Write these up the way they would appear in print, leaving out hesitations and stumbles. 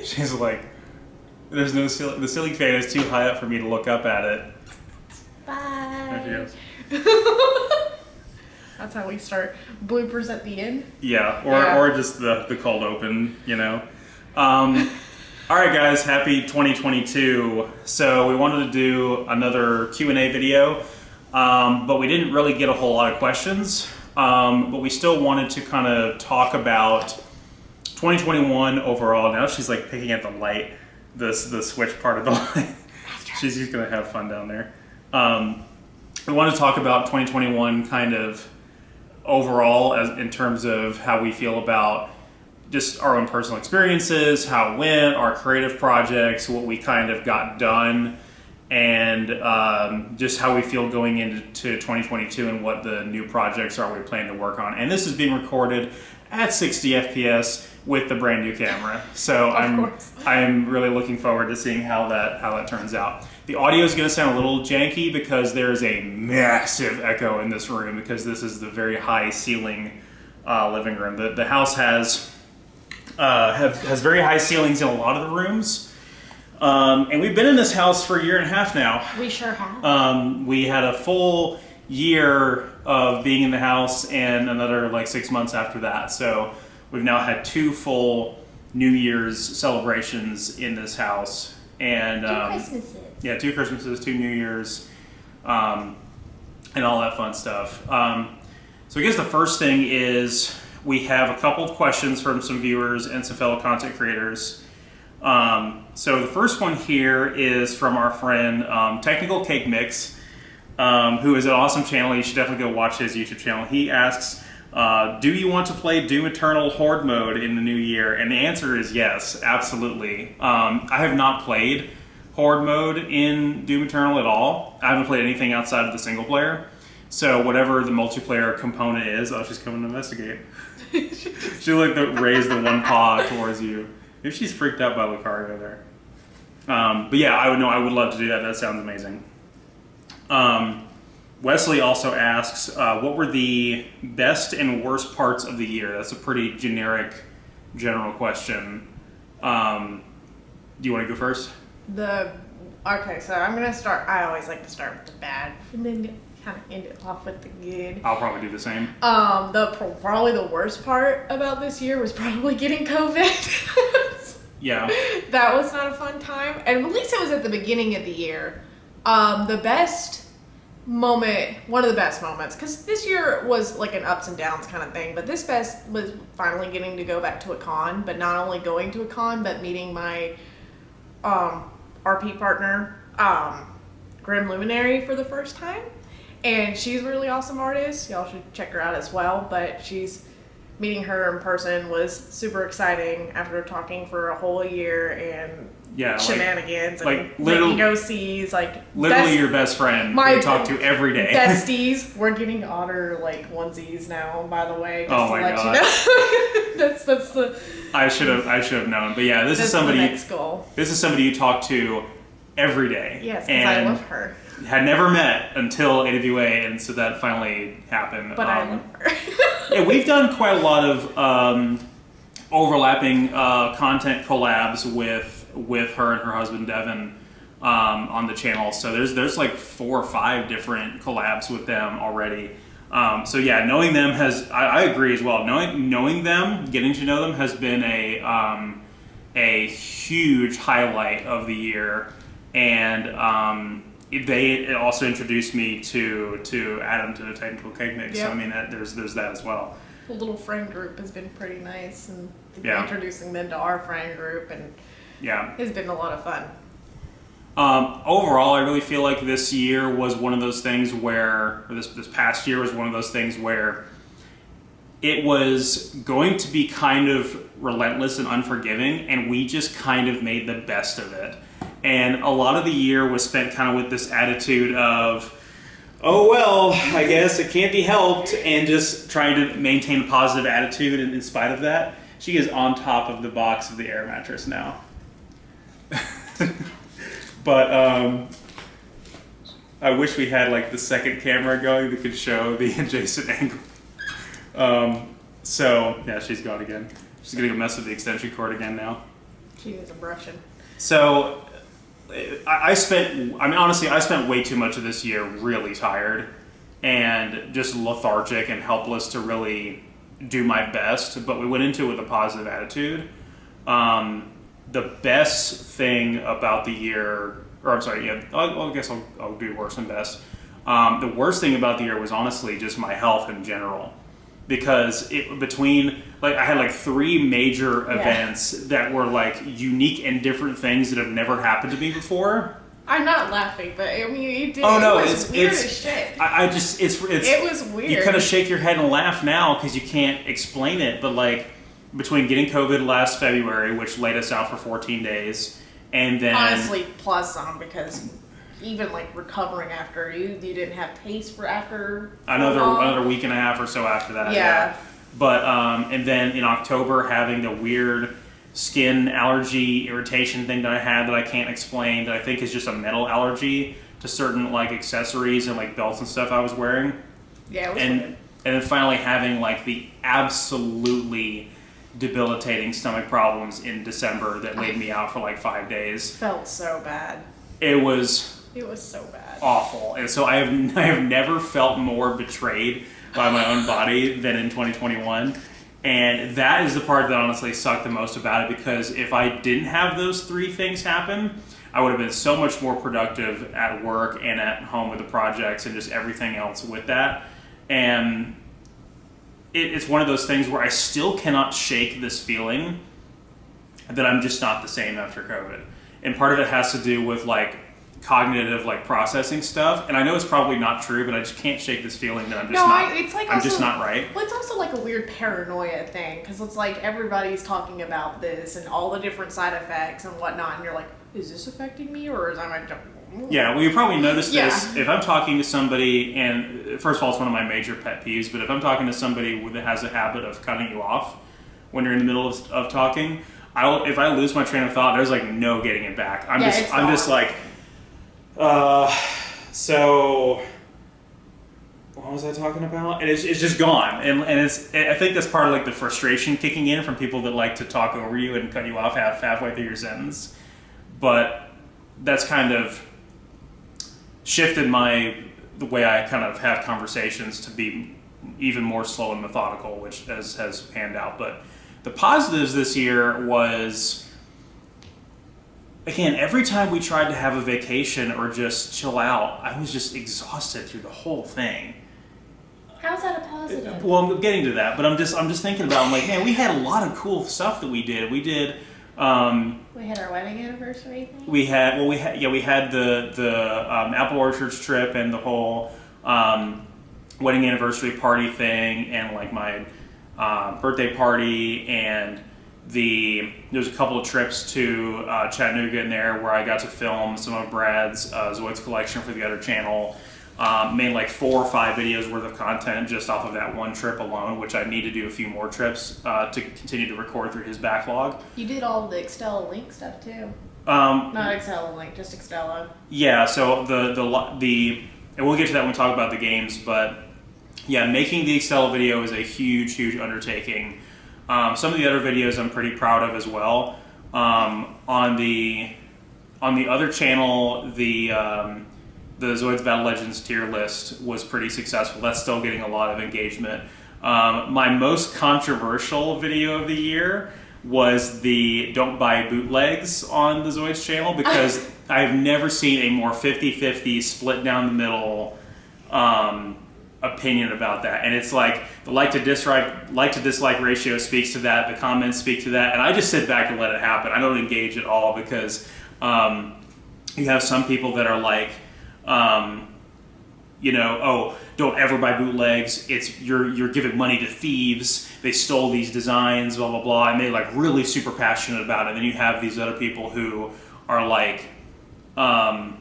She's like, there's no ceiling. The ceiling fan is too high up for me to look up at it. Bye. There she goes. That's how we start. Bloopers at the end. Yeah, or just the cold open, you know. All right, guys, happy 2022. So we wanted to do another Q&A video, but we didn't really get a whole lot of questions. But we still wanted to kind of talk about 2021 overall. Now she's like picking at the light, the switch part of the light. She's just gonna have fun down there. We want to talk about 2021 kind of overall in terms of how we feel about just our own personal experiences, how it went, our creative projects, what we kind of got done, and just how we feel going into 2022 and what the new projects are we plan to work on. And this is being recorded at 60 FPS with the brand new camera. So I'm really looking forward to seeing how that turns out. The audio is going to sound a little janky because there's a massive echo in this room because this is the very high ceiling living room. The house has very high ceilings in a lot of the rooms. And we've been in this house for a year and a half now. We sure have. We had a full year of being in the house and another like 6 months after that. So we've now had 2 full New Year's celebrations in this house. And 2 Christmases. Yeah, 2 Christmases, 2 New Year's, and all that fun stuff. So I guess the first thing is we have a couple of questions from some viewers and some fellow content creators. So the first one here is from our friend Technical Cake Mix, who is an awesome channel. You should definitely go watch his YouTube channel. He asks, do you want to play Doom Eternal Horde mode in the new year? And the answer is yes, absolutely. I have not played Horde mode in Doom Eternal at all. I haven't played anything outside of the single player. So whatever the multiplayer component is, oh, she's coming to investigate. She like raised the one paw towards you. Maybe she's freaked out by Lucario there. But yeah, I would love to do that. That sounds amazing. Wesley also asks, what were the best and worst parts of the year? That's a pretty general question. Do you want to go first? Okay, so I'm gonna start. I always like to start with the bad and then kind of end it off with the good. I'll probably do the same. Probably the worst part about this year was probably getting COVID. Yeah. That was not a fun time, and at least it was at the beginning of the year. The best moment, one of the best moments, because this year was like an ups and downs kind of thing, but this best was finally getting to go back to a con, but not only going to a con, but meeting my RP partner, Grim Luminary, for the first time. And she's a really awesome artist. Y'all should check her out as well. But meeting her in person was super exciting after talking for a whole year and shenanigans and making go-sees. Literally your best friend you talk to every day. Besties. We're getting otter onesies now, by the way. Oh my god. You know. that's the. I should have known. But yeah, this is somebody. The next goal. This is somebody you talk to every day. Yes, because I love her. Had never met until AWA, and so that finally happened. But I love her. Yeah, we've done quite a lot of overlapping content collabs with her and her husband Devin on the channel. So there's like 4 or 5 different collabs with them already. So yeah, knowing them I agree as well. Knowing them, getting to know them has been a huge highlight of the year, and it also introduced me to Adam, to the Technical Cake Mix. Yep. So I mean, there's that as well. The little friend group has been pretty nice, and introducing them to our friend group, and it's been a lot of fun. Overall, I really feel like this year was one of those things where, or this past year was one of those things where it was going to be kind of relentless and unforgiving, and we just kind of made the best of it. And a lot of the year was spent kind of with this attitude of, oh well, I guess it can't be helped, and just trying to maintain a positive attitude in spite of that. She is on top of the box of the air mattress now. But I wish we had like the second camera going that could show the adjacent angle. So yeah, she's gone again. She's gonna go mess with the extension cord again now. She needs a brushing. So, honestly, I spent way too much of this year really tired and just lethargic and helpless to really do my best, but we went into it with a positive attitude. The best thing about the year, or I'm sorry, yeah, I guess I'll do worse than best. The worst thing about the year was honestly just my health in general. Because I had like 3 major events that were like unique and different things that have never happened to me before. I'm not laughing, but I mean, you did. Oh no, it was weird as shit. It was weird. You kind of shake your head and laugh now because you can't explain it. But like between getting COVID last February, which laid us out for 14 days, and then honestly plus some because even like recovering after you didn't have taste for after another week and a half or so after that. Yeah. But and then in October having the weird skin allergy irritation thing that I had that I can't explain, that I think is just a metal allergy to certain like accessories and like belts and stuff I was wearing. Yeah, it was and weird. And then finally having like the absolutely debilitating stomach problems in December that laid me out for like 5 days. Felt so bad. It was so bad. Awful. And so I have never felt more betrayed by my own body than in 2021. And that is the part that honestly sucked the most about it, because if I didn't have those 3 things happen, I would have been so much more productive at work and at home with the projects and just everything else with that. And it's one of those things where I still cannot shake this feeling that I'm just not the same after COVID. And part of it has to do with like cognitive like processing stuff, and I know it's probably not true, but I just can't shake this feeling that I'm just not right. Well, it's also like a weird paranoia thing, because it's like everybody's talking about this and all the different side effects and whatnot, and you're like, is this affecting me, or is I Yeah, well, you probably noticed this if I'm talking to somebody, and first of all, it's one of my major pet peeves, but if I'm talking to somebody that has a habit of cutting you off when you're in the middle of talking, if I lose my train of thought, there's like no getting it back. I'm just like, so what was I talking about? And it's just gone. And I think that's part of like the frustration kicking in from people that like to talk over you and cut you off halfway through your sentence. But that's kind of shifted the way I kind of have conversations to be even more slow and methodical, which has panned out. But the positives this year was, again, every time we tried to have a vacation or just chill out, I was just exhausted through the whole thing. How's that a positive? Well, I'm getting to that, but I'm just thinking about, I'm like, man, we had a lot of cool stuff that we did. We did. We had our wedding anniversary thing. We had the Apple Orchards trip and the whole wedding anniversary party thing, and like my birthday party, and there's a couple of trips to Chattanooga in there where I got to film some of Brad's Zoids collection for the other channel. Made like 4 or 5 videos worth of content just off of that one trip alone, which I need to do a few more trips to continue to record through his backlog. You did all the Extella Link stuff too. Not Extella Link, just Extella. Yeah, so and we'll get to that when we talk about the games, but yeah, making the Extella video is a huge undertaking. Some of the other videos I'm pretty proud of as well. On the other channel, the Zoids Battle Legends tier list was pretty successful. That's still getting a lot of engagement. My most controversial video of the year was the don't buy bootlegs on the Zoids channel, because I've never seen a more 50-50 split down the middle opinion about that. And it's like the like to dislike ratio speaks to that, the comments speak to that, and I just sit back and let it happen. I don't engage at all, because you have some people that are like, oh, don't ever buy bootlegs. It's you're giving money to thieves. They stole these designs, blah blah blah, and they're like really super passionate about it. And then you have these other people who are like, oh,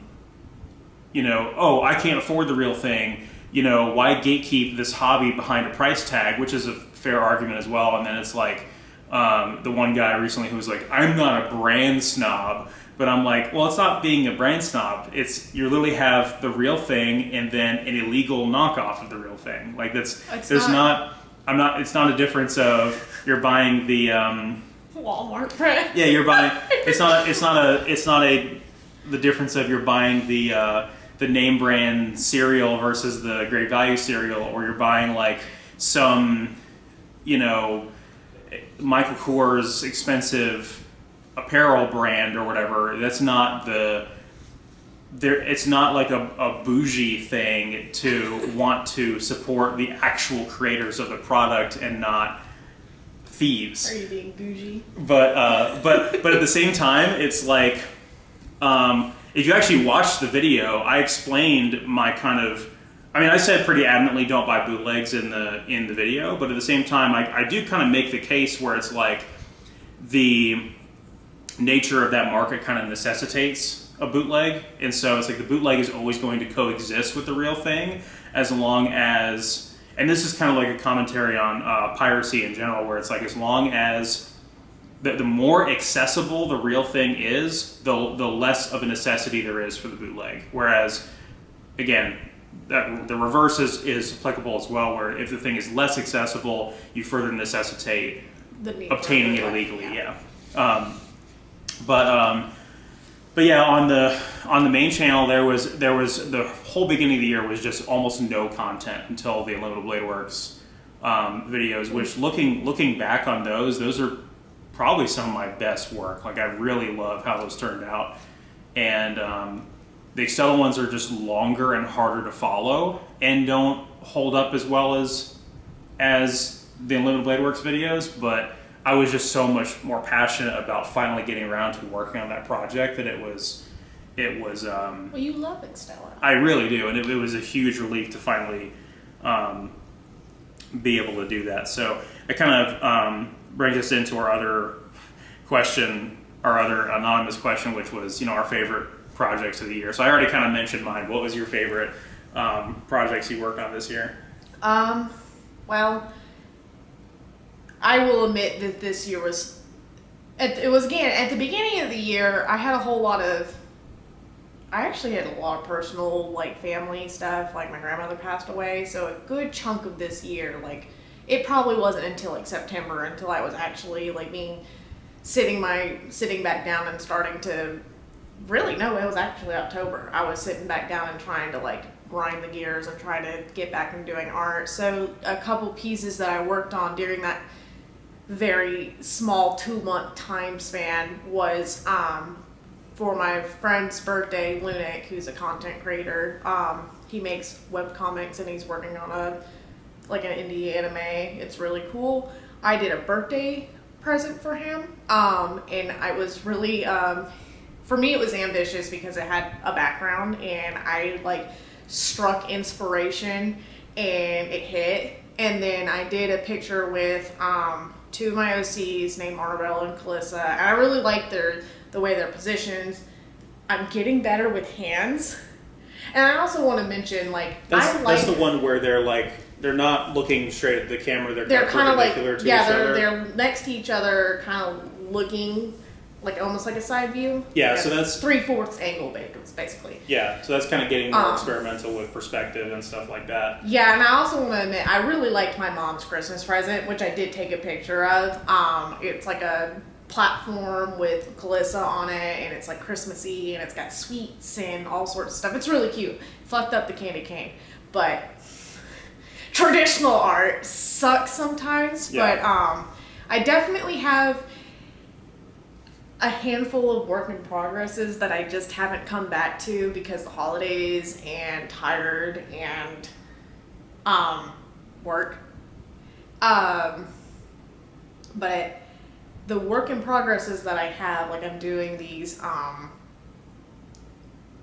I can't afford the real thing. Why gatekeep this hobby behind a price tag, which is a fair argument as well. And then it's like the one guy recently who was like, I'm not a brand snob. But I'm like, well, it's not being a brand snob. It's you literally have the real thing and then an illegal knockoff of the real thing. Like it's not a difference of you're buying the Walmart bread. Yeah, you're buying. It's not the difference of you're buying the name brand cereal versus the great value cereal, or you're buying like some, Michael Kors expensive apparel brand or whatever. That's not it's not like a bougie thing to want to support the actual creators of the product and not thieves. Are you being bougie? But at the same time, it's like, if you actually watch the video, I explained my I said pretty adamantly don't buy bootlegs in the video, but at the same time, I do kind of make the case where it's like the nature of that market kind of necessitates a bootleg, and so it's like the bootleg is always going to coexist with the real thing as long as, and this is kind of like a commentary on piracy in general, where it's like as long as the more accessible the real thing is, the less of a necessity there is for the bootleg. Whereas, again, the reverse is applicable as well, where if the thing is less accessible, you further necessitate obtaining it illegally. Yeah. But yeah, on the main channel, there was the whole beginning of the year was just almost no content until the Unlimited Blade Works videos. Which looking back on those are probably some of my best work. Like I really love how those turned out, and the Excel ones are just longer and harder to follow and don't hold up as well as the Unlimited Blade Works videos, but I was just so much more passionate about finally getting around to working on that project that it was. Well, you love Excel. I really do, and it was a huge relief to finally be able to do that. So it kind of brings us into our other question, our other anonymous question, which was our favorite projects of the year. So I already kind of mentioned mine. What was your favorite projects you worked on this year? Well, I will admit that this year was at the beginning of the year. I actually had a lot of personal, like, family stuff. Like, my grandmother passed away, so a good chunk of this year, like, it probably wasn't until like September until I was actually like sitting back down and starting to really, no, it was actually October. I was sitting back down and trying to like grind the gears and try to get back into doing art. So a couple pieces that I worked on during that very small 2-month time span was for my friend's birthday, Lunik, who's a content creator. He makes webcomics and he's working on an indie anime. It's really cool. I did a birthday present for him, and I was really, for me it was ambitious because it had a background, and I like struck inspiration and it hit. And then I did a picture with two of my OCs named Arabelle and Calissa, and I really like the way they're positioned. I'm getting better with hands. And I also want to mention, that's the one where they're not looking straight at the camera. They're kind of perpendicular to each other. They're next to each other, kind of looking like almost like a side view. Yeah, so that's 3/4 angle, basically. Yeah, so that's kind of getting more experimental with perspective and stuff like that. Yeah, and I also want to admit, I really liked my mom's Christmas present, which I did take a picture of. It's like a platform with Calissa on it, and it's like Christmassy, and it's got sweets and all sorts of stuff. It's really cute. Fucked up the candy cane, but traditional art sucks sometimes. Yeah. But I definitely have a handful of work in progresses that I just haven't come back to because the holidays and tired and work. But the work in progresses that I have, like I'm doing these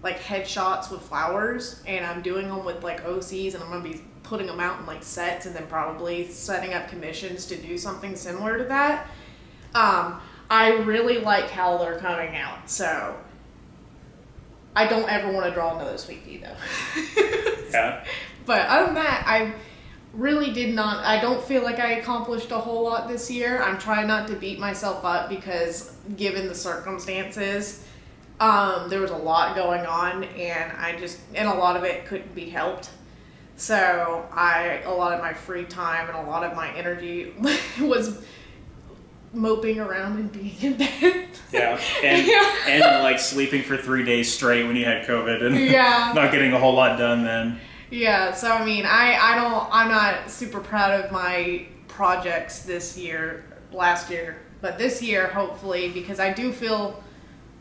like headshots with flowers, and I'm doing them with like OCs, and I'm gonna be putting them out in like sets and then probably setting up commissions to do something similar to that. I really like how they're coming out, so I don't ever want to draw another Sweet Pea though. Yeah. But other than that, I really I don't feel like I accomplished a whole lot this year. I'm trying not to beat myself up because given the circumstances, there was a lot going on, and a lot of it couldn't be helped. So a lot of my free time and a lot of my energy was moping around and being in bed. Yeah, and like sleeping for 3 days straight when you had COVID and not getting a whole lot done then. Yeah, so I mean, I'm not super proud of my projects last year, but this year, hopefully, because I do feel,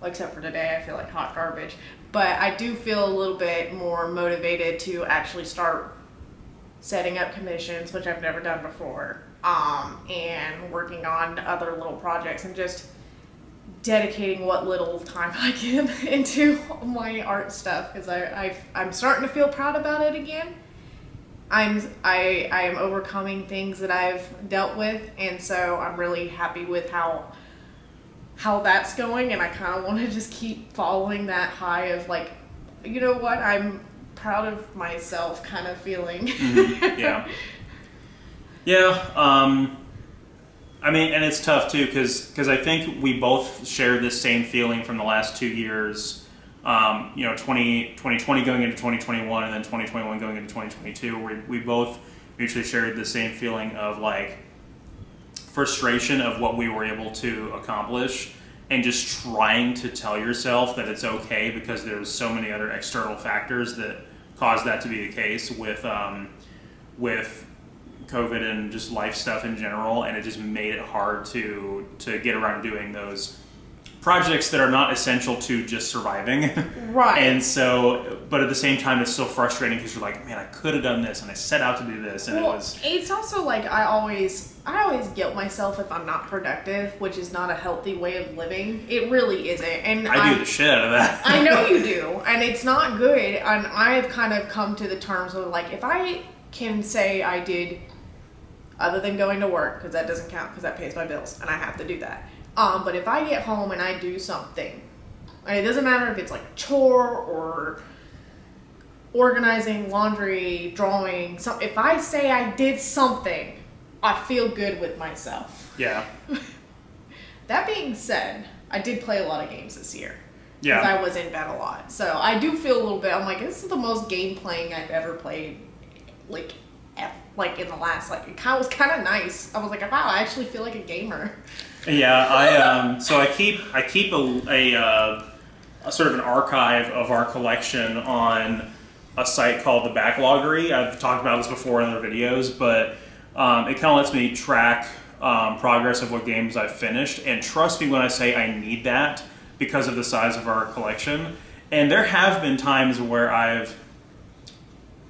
well, except for today, I feel like hot garbage, but I do feel a little bit more motivated to actually start setting up commissions, which I've never done before, and working on other little projects and just dedicating what little time I can into my art stuff, because I'm starting to feel proud about it again. I am overcoming things that I've dealt with, and so I'm really happy with how that's going, and I kind of want to just keep following that high of like, you know what, I'm proud of myself kind of feeling. Mm-hmm. Yeah. I mean, and it's tough too, because I think we both shared this same feeling from the last 2 years. 2020 going into 2021, and then 2021 going into 2022. Where we both mutually shared the same feeling of like frustration of what we were able to accomplish, and just trying to tell yourself that it's okay, because there's so many other external factors that cause that to be the case with COVID and just life stuff in general, and it just made it hard to get around doing those projects that are not essential to just surviving. Right. And so, but at the same time, it's so frustrating because you're like, man, I could have done this, and I set out to do this, and it's also like I always guilt myself if I'm not productive, which is not a healthy way of living. It really isn't. And I do the shit out of that. I know you do, and it's not good. And I've kind of come to the terms of like, if I can say I did, other than going to work, because that doesn't count because that pays my bills and I have to do that. But if I get home and I do something, and it doesn't matter if it's like a chore or organizing laundry, drawing, if I say I did something, I feel good with myself. Yeah. That being said, I did play a lot of games this year. Yeah. Because I was in bed a lot. So I do feel a little bit, I'm like, this is the most game playing I've ever played, like in the last, like, it was kind of nice. I was like, wow, I actually feel like a gamer. Yeah, so I keep a sort of an archive of our collection on a site called the Backloggery. I've talked about this before in other videos, but it kind of lets me track progress of what games I've finished. And trust me when I say I need that, because of the size of our collection. And there have been times where I've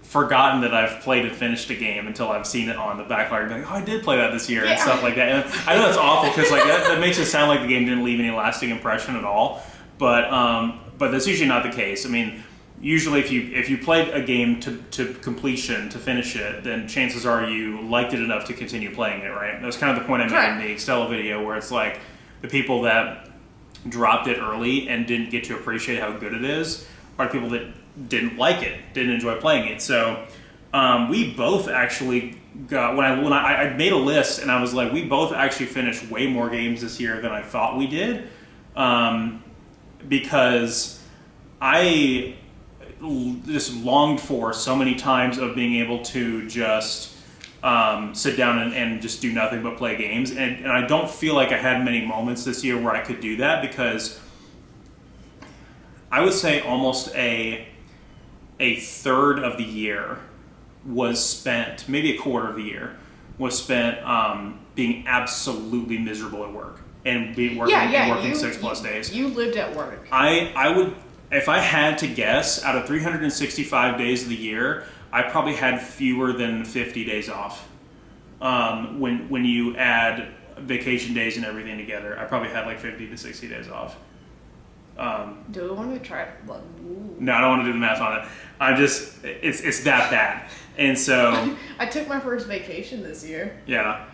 forgotten that I've played and finished a game until I've seen it on the backlog and be like, oh, I did play that this year, and stuff like that. And I know that's awful, because like that makes it sound like the game didn't leave any lasting impression at all. But that's usually not the case. I mean, usually if you played a game to completion, to finish it, then chances are you liked it enough to continue playing it, right? That was kind of the point I made in the Excel video, where it's like the people that dropped it early and didn't get to appreciate how good it is are the people that didn't like it, didn't enjoy playing it. So we both actually got, when I made a list, and I was like, we both actually finished way more games this year than I thought we did, because I just longed for so many times of being able to just sit down and just do nothing but play games, and I don't feel like I had many moments this year where I could do that, because I would say almost a third of the year was spent, maybe a quarter of the year was spent being absolutely miserable at work and working 6+ days. You lived at work. I would, if I had to guess, out of 365 days of the year, I probably had fewer than 50 days off. When you add vacation days and everything together, I probably had like 50 to 60 days off. Do we want to try? No, I don't want to do the math on it. It's that bad. And so I took my first vacation this year. Yeah.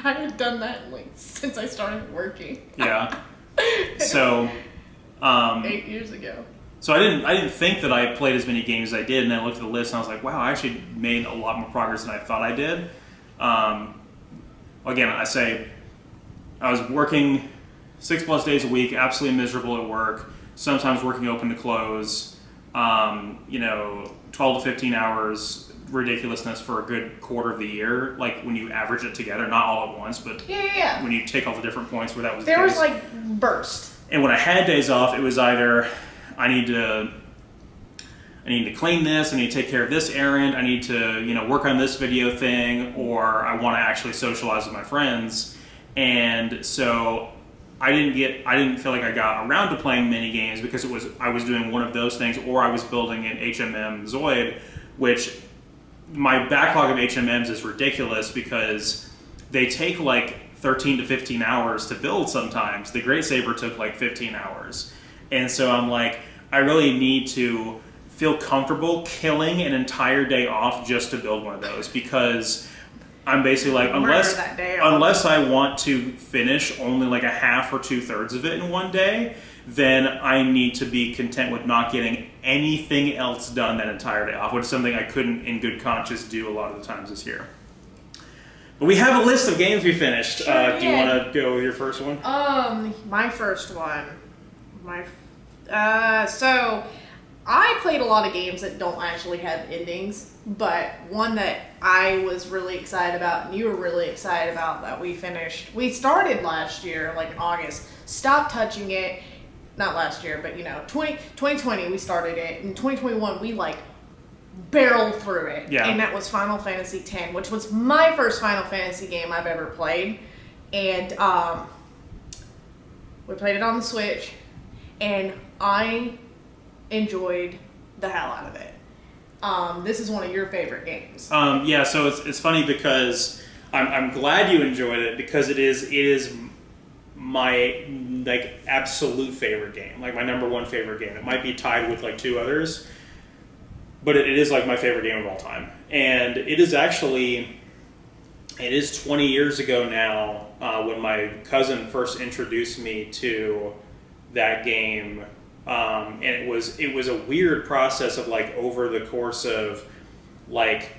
I had done that like since I started working. Yeah. So 8 years ago. So I didn't think that I played as many games as I did, and then I looked at the list and I was like, wow, I actually made a lot more progress than I thought I did. Again, I was working 6+ days a week, absolutely miserable at work, sometimes working open to close, you know, 12 to 15 hours ridiculousness for a good quarter of the year. Like when you average it together, not all at once, but when you take all the different points where that was the There case. was like burst. And when I had days off, it was either I need to clean this, I need to take care of this errand, I need to, you know, work on this video thing, or I want to actually socialize with my friends. And so I didn't feel like I got around to playing mini games because I was doing one of those things, or I was building an HMM Zoid, which my backlog of HMMs is ridiculous because they take like 13 to 15 hours to build sometimes. The Great Saber took like 15 hours. And so I'm like, I really need to feel comfortable killing an entire day off just to build one of those, because I'm basically like, unless I want to finish only like a half or 2/3 of it in one day, then I need to be content with not getting anything else done that entire day off, which is something I couldn't in good conscience do a lot of the times this year. But we have a list of games we finished. Do you want to go with your first one? My first one. So I played a lot of games that don't actually have endings, but one that I was really excited about, and you were really excited about, that we finished. We started last year, like in August, stopped touching it. Not last year, but 2020 we started it. In 2021 we like barreled through it. Yeah. And that was Final Fantasy X, which was my first Final Fantasy game I've ever played. And we played it on the Switch, and I enjoyed the hell out of it. This is one of your favorite games. Yeah, so it's funny because I'm glad you enjoyed it, because it is my like absolute favorite game, like my number one favorite game. It might be tied with like two others, but it is like my favorite game of all time. And it is 20 years ago now when my cousin first introduced me to that game. And it was a weird process of like over the course of like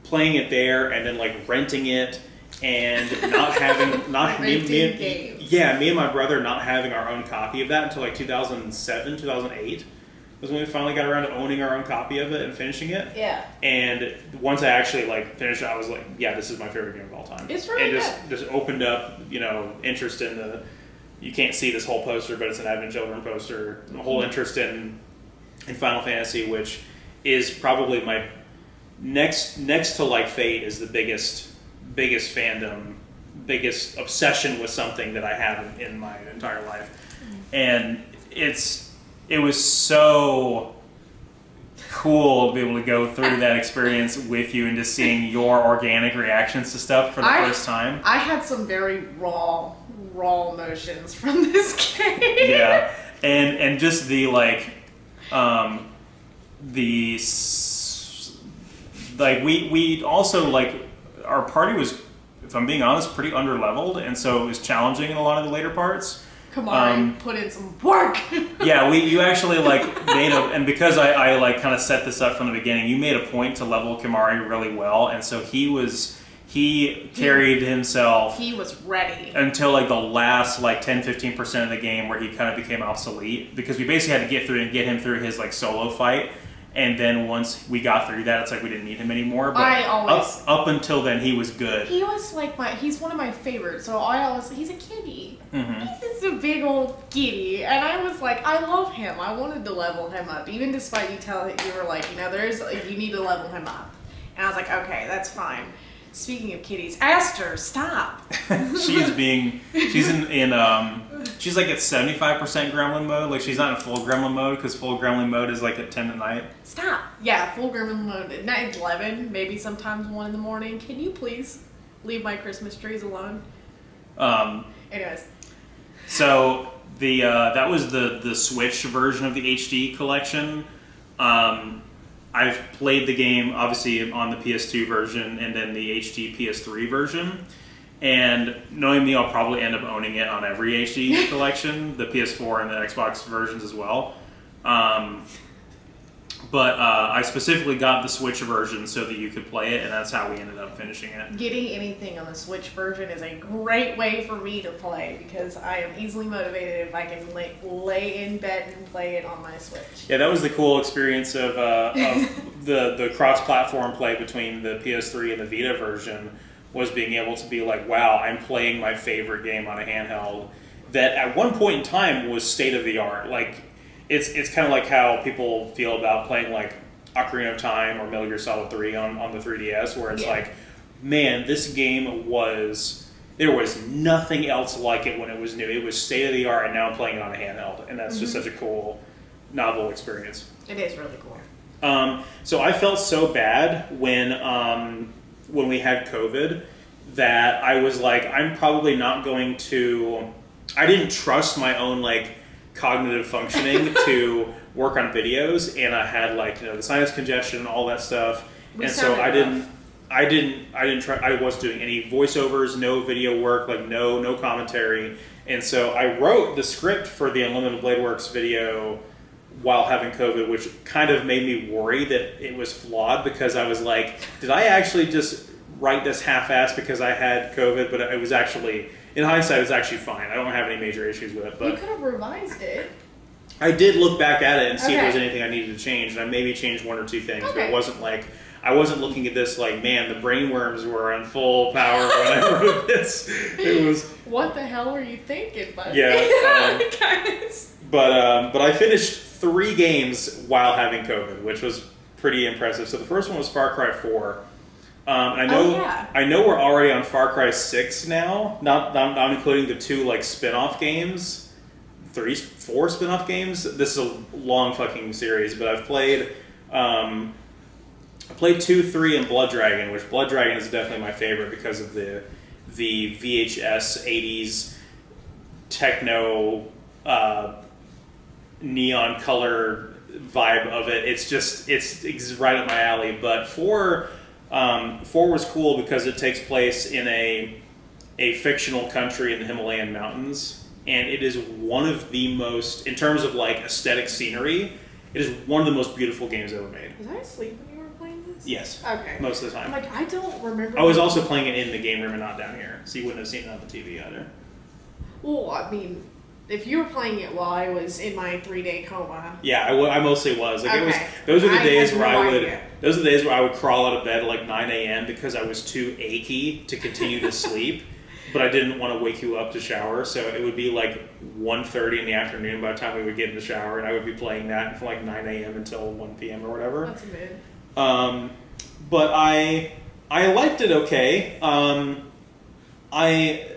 playing it there and then like renting it and not having me and my brother not having our own copy of that until like 2007, 2008 was when we finally got around to owning our own copy of it and finishing it. Yeah. And once I actually like finished it, I was like, yeah, this is my favorite game of all time. It's really good. Just opened up, interest in the. You can't see this whole poster, but it's an Advent Children poster. A whole interest in Final Fantasy, which is probably my next to like Fate is the biggest fandom, biggest obsession with something that I have in my entire life. And it was so cool to be able to go through that experience with you and just seeing your organic reactions to stuff for the first time. I had some very raw emotions from this game. Yeah, and just the we also like our party was, if I'm being honest, pretty underleveled, and so it was challenging in a lot of the later parts. Kamari put in some work. Yeah, you actually like made and because I like kind of set this up from the beginning, you made a point to level Kamari really well, and so he carried himself. He was ready until like the last like 10-15% of the game where he kind of became obsolete, because we basically had to get him through his like solo fight, and then once we got through that, it's like we didn't need him anymore. But up until then, he was good. He was like he's one of my favorites. So he's a kitty. Mm-hmm. He's just a big old kitty, and I was like, I love him. I wanted to level him up, even despite you were like, you need to level him up, and I was like, okay, that's fine. Speaking of kitties, Aster, stop. She's like at 75% gremlin mode. Like, she's not in full gremlin mode, because full gremlin mode is like at 10 at night. Stop. Yeah, full gremlin mode at night, 11, maybe sometimes 1 in the morning. Can you please leave my Christmas trees alone? Anyways. So that was the Switch version of the HD collection. I've played the game, obviously, on the PS2 version and then the HD PS3 version. And knowing me, I'll probably end up owning it on every HD collection, the PS4 and the Xbox versions as well. But I specifically got the Switch version so that you could play it, and that's how we ended up finishing it. Getting anything on the Switch version is a great way for me to play because I am easily motivated if I can lay in bed and play it on my Switch. Yeah, that was the cool experience of the cross-platform play between the PS3 and the Vita version, was being able to be like, wow, I'm playing my favorite game on a handheld that at one point in time was state-of-the-art. Like, it's kind of like how people feel about playing like Ocarina of Time or Metal Gear Solid 3 on the 3DS, where it's like, man, this game there was nothing else like it when it was new. It was state-of-the-art, and now I'm playing it on a handheld, and that's just such a cool, novel experience. It is really cool. So I felt so bad when we had COVID that I was like, I'm probably not going to. I didn't trust my own like cognitive functioning to work on videos, and I had like the sinus congestion and all that stuff, and so I didn't try. I wasn't doing any voiceovers, no video work, like no commentary, and so I wrote the script for the Unlimited Blade Works video while having COVID, which kind of made me worry that it was flawed, because I was like, did I actually just write this half-assed because I had COVID? But it was actually, in hindsight, it's actually fine. I don't have any major issues with it. But you could have revised it. I did look back at it and see if there was anything I needed to change, and I maybe changed one or two things. But it wasn't like, I wasn't looking at this like, man, the brainworms were on full power when I wrote this. It was, what the hell are you thinking, buddy? Yeah. Guys. But I finished 3 games while having COVID, which was pretty impressive. So the first one was Far Cry 4. And I know we're already on Far Cry 6 now, not including the 2 like spin-off games. 4 spin-off games. This is a long fucking series, but I've played 2, 3, and Blood Dragon, which Blood Dragon is definitely my favorite because of the VHS 80s techno neon color vibe of it. It's right up my alley. But 4 was cool because it takes place in a fictional country in the Himalayan mountains. And it is one of the most, in terms of like aesthetic scenery, it is one of the most beautiful games ever made. Was I asleep when you were playing this? Yes. Okay. Most of the time. I'm like, I don't remember. I was also playing it in the game room and not down here, so you wouldn't have seen it on the TV either. Well, I mean, if you were playing it while I was in my 3-day coma. Yeah, I mostly was. Like, okay. Those are the days where I would crawl out of bed at like 9 a.m. because I was too achy to continue to sleep. But I didn't want to wake you up to shower, so it would be like 1:30 in the afternoon by the time we would get in the shower, and I would be playing that from like 9 a.m. until 1 p.m. or whatever. That's mid. But I liked it okay.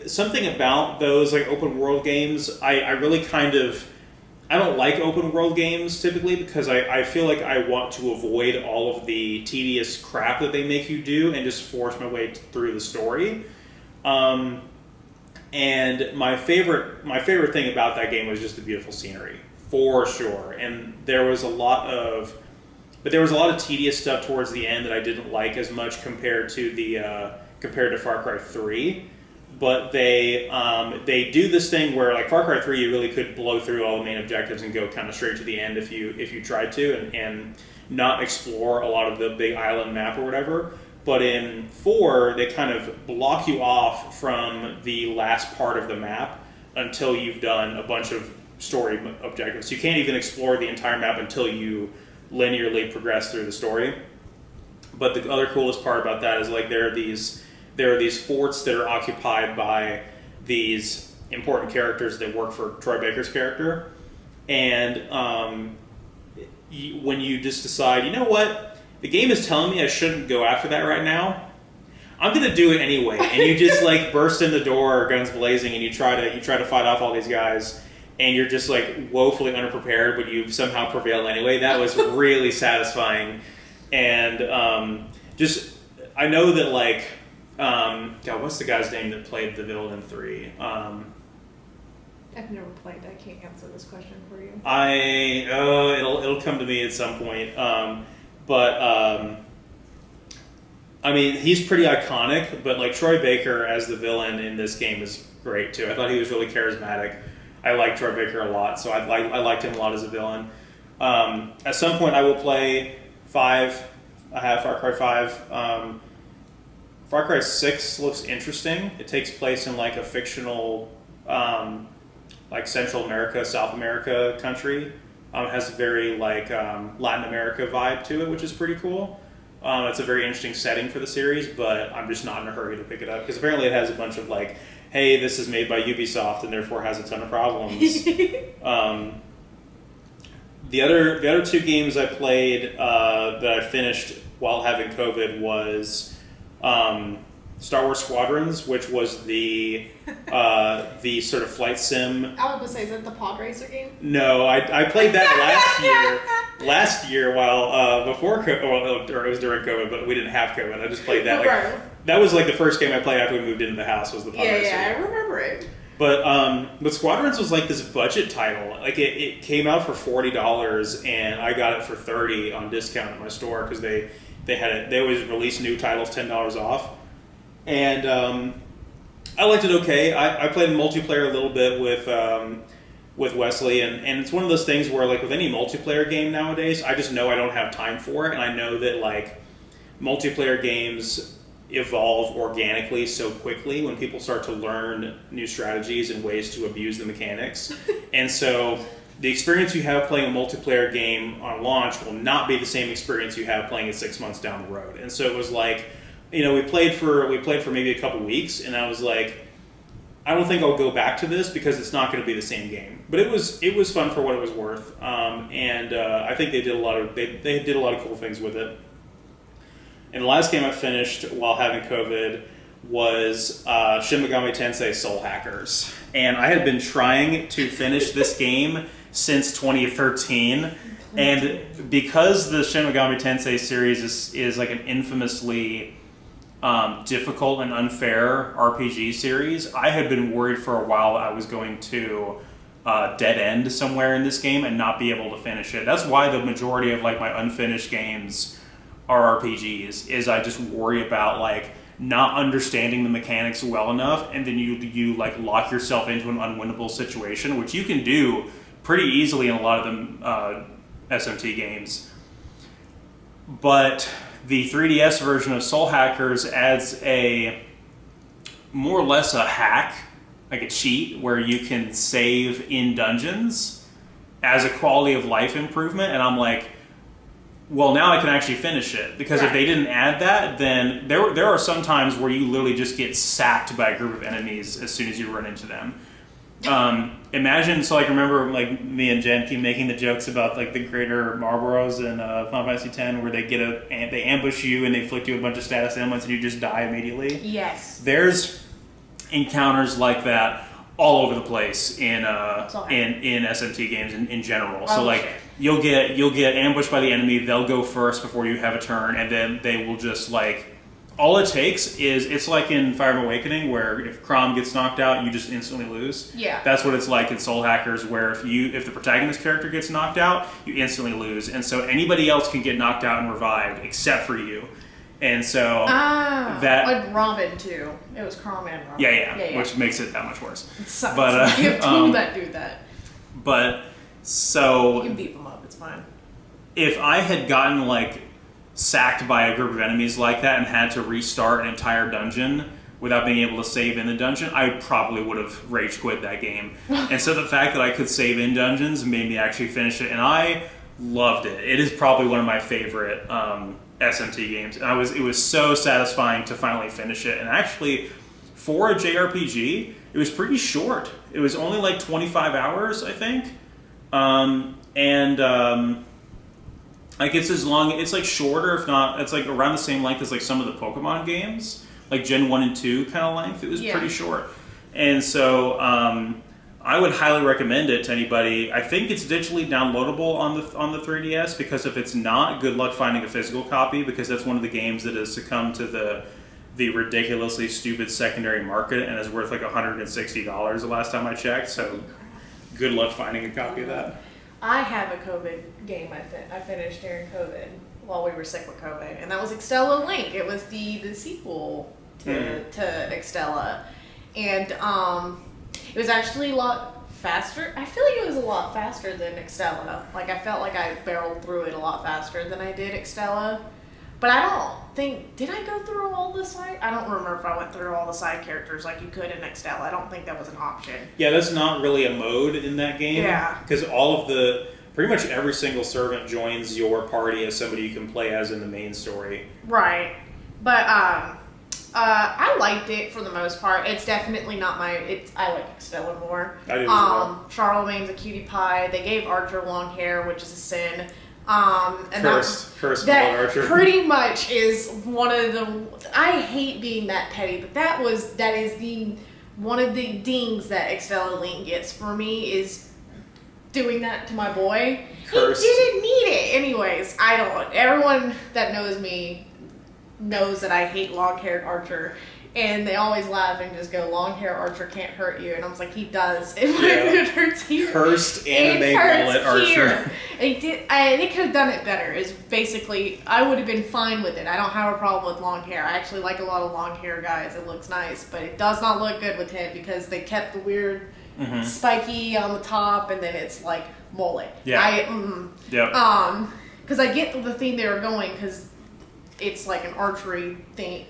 Something about those like open world games, I really kind of, I don't like open world games typically because I feel like I want to avoid all of the tedious crap that they make you do and just force my way through the story. And my favorite thing about that game was just the beautiful scenery, for sure. And there was a lot of tedious stuff towards the end that I didn't like as much compared to Far Cry 3. But they do this thing where, like Far Cry 3, you really could blow through all the main objectives and go kind of straight to the end if you tried to, and not explore a lot of the big island map or whatever. But in 4, they kind of block you off from the last part of the map until you've done a bunch of story objectives. So you can't even explore the entire map until you linearly progress through the story. But the other coolest part about that is like there are these forts that are occupied by these important characters that work for Troy Baker's character. And when you just decide, you know what? The game is telling me I shouldn't go after that right now. I'm gonna do it anyway, and you just like burst in the door, guns blazing, and you try to fight off all these guys, and you're just like woefully underprepared, but you somehow prevail anyway. That was really satisfying, and I know that like God, what's the guy's name that played the villain in 3? I've never played. I can't answer this question for you. It'll come to me at some point. But I mean, he's pretty iconic, but like Troy Baker as the villain in this game is great too. I thought he was really charismatic. I like Troy Baker a lot, so I liked him a lot as a villain. At some point, I will play 5. I have Far Cry 5. Far Cry 6 looks interesting. It takes place in like a fictional, like Central America, South America country. It has a very like Latin America vibe to it, which is pretty cool. It's a very interesting setting for the series, but I'm just not in a hurry to pick it up because apparently it has a bunch of like, hey, this is made by Ubisoft and therefore has a ton of problems. The other 2 games I played that I finished while having COVID was Star Wars Squadrons, which was the sort of flight sim. I was going to say, is that the pod racer game? No, I played that last year while before COVID, or it was during COVID, but we didn't have COVID. I just played that. Right. That was like the first game I played after we moved into the house was the pod racer. Yeah, I remember it. But Squadrons was like this budget title. Like it came out for $40 and I got it for $30 on discount at my store because they had it. They always release new titles $10 off, and I liked it okay. I played multiplayer a little bit with Wesley, and it's one of those things where like with any multiplayer game nowadays, I just know I don't have time for it, and I know that like multiplayer games evolve organically so quickly when people start to learn new strategies and ways to abuse the mechanics. And so the experience you have playing a multiplayer game on launch will not be the same experience you have playing it 6 months down the road. And so it was like, we played for maybe a couple weeks, and I was like, I don't think I'll go back to this because it's not going to be the same game. But it was fun for what it was worth, and I think they did a lot of cool things with it. And the last game I finished while having COVID was Shin Megami Tensei Soul Hackers. And I had been trying to finish this game since 2013. And because the Shin Megami Tensei series is like an infamously difficult and unfair RPG series, I had been worried for a while that I was going to dead end somewhere in this game and not be able to finish it. That's why the majority of like my unfinished games are RPGs, is I just worry about like not understanding the mechanics well enough, and then you like lock yourself into an unwinnable situation, which you can do pretty easily in a lot of them SMT games. But the 3DS version of Soul Hackers adds a more or less a hack, like a cheat, where you can save in dungeons as a quality of life improvement, and I'm like, well, now I can actually finish it, because if they didn't add that, then there are some times where you literally just get sacked by a group of enemies as soon as you run into them. Imagine, so like remember like me and Jen keep making the jokes about like the greater Marlboros in Final Fantasy X, where they ambush you and they inflict you a bunch of status ailments and you just die immediately. Yes. There's encounters like that all over the place in SMT games in general. So like you'll get ambushed by the enemy, they'll go first before you have a turn, and then they will just like, all it takes is, it's like in Fire Emblem Awakening where if Chrom gets knocked out, you just instantly lose. Yeah. That's what it's like in Soul Hackers, where if the protagonist character gets knocked out, you instantly lose. And so anybody else can get knocked out and revived except for you. And so that, like Robin too. It was Chrom and Robin. Yeah, which makes it that much worse. It sucks. But you have two that do that. But so you can beat them up. It's fine. If I had gotten like sacked by a group of enemies like that and had to restart an entire dungeon without being able to save in the dungeon, I probably would have rage quit that game. And so the fact that I could save in dungeons made me actually finish it, and I loved it. It is probably one of my favorite SMT games, and it was so satisfying to finally finish it. And actually, for a JRPG, it was pretty short. It was only like 25 hours, I think. Like it's like shorter, if not, it's like around the same length as like some of the Pokemon games, like Gen 1 and 2 kind of length. It was pretty short. And so I would highly recommend it to anybody. I think it's digitally downloadable on the 3DS, because if it's not, good luck finding a physical copy, because that's one of the games that has succumbed to the ridiculously stupid secondary market and is worth like $160 the last time I checked. So good luck finding a copy of that. I have a COVID game I finished during COVID while we were sick with COVID, and that was Extella Link. It was the sequel to Extella, and it was actually a lot faster. I feel like it was a lot faster than Extella. Like, I felt like I barreled through it a lot faster than I did Extella. But I don't think, did I go through all the side? I don't remember if I went through all the side characters like you could in Extella. I don't think that was an option. Yeah, that's not really a mode in that game. Yeah. Because pretty much every single servant joins your party as somebody you can play as in the main story. Right. But, I liked it for the most part. It's definitely not I like Extella more. I do as well. Charlemagne's a cutie pie. They gave Archer long hair, which is a sin. And Cursed that Archer. pretty much is one of the. I hate being that petty, but that is one of the dings that Extella Link gets for me is doing that to my boy. Cursed. He didn't need it, anyways. I don't. Everyone that knows me knows that I hate long-haired Archer. And they always laugh and just go, long-hair Archer can't hurt you. And I was like, he does. It hurts here. Cursed anime mullet Archer. They could have done it better. Is basically, I would have been fine with it. I don't have a problem with long hair. I actually like a lot of long hair guys. It looks nice. But it does not look good with him because they kept the weird spiky on the top and then it's like mullet. Yeah. Because I get the theme they were going because it's like an archery thing.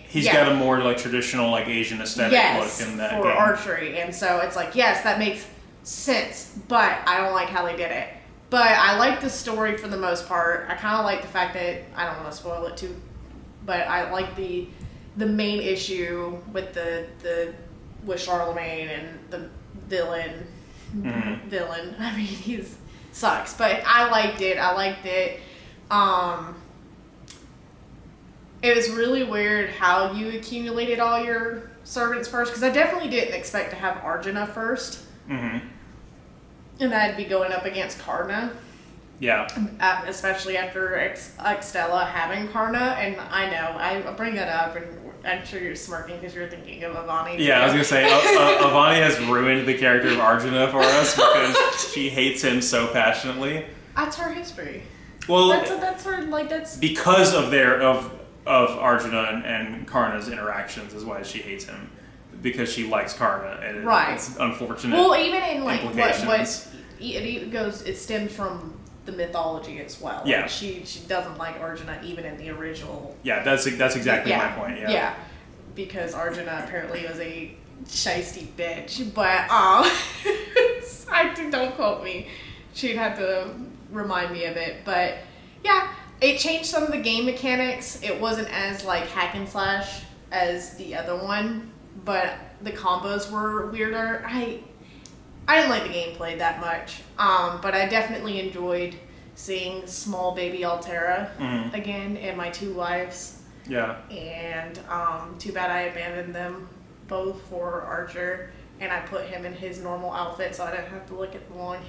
He's got a more like traditional like Asian aesthetic look in that for game. archery, and so it's like that makes sense, but I don't like how they did it. But I like the story for the most part. I kind of like the fact that I don't want to spoil it too, but I like the main issue with with Charlemagne and the villain. Villain. I mean, he's sucks, but I liked it. It was really weird how you accumulated all your servants first, because I definitely didn't expect to have Arjuna first. And I'd be going up against Karna. Yeah. Especially after Extella having Karna, and I know, I bring that up, and I'm sure you're smirking because you're thinking of Avani. Yeah, I was going to say, Avani has ruined the character of Arjuna for us because she hates him so passionately. That's her history. Well, that's her, like, that's... Because of of Arjuna and Karna's interactions is why she hates him, because she likes Karna, and it's unfortunate. Well, even in like implications. it stems from the mythology as well. Yeah, like, she doesn't like Arjuna even in the original. Yeah, that's exactly my point. Yeah, because Arjuna apparently was a shisty bitch, but don't quote me. She'd have to remind me of it, but yeah. It changed some of the game mechanics. It wasn't as like hack and slash as the other one, but the combos were weirder. I didn't like the gameplay that much, but I definitely enjoyed seeing small baby Altera again and my two wives. Yeah. And too bad I abandoned them both for Archer, and I put him in his normal outfit so I didn't have to look at the long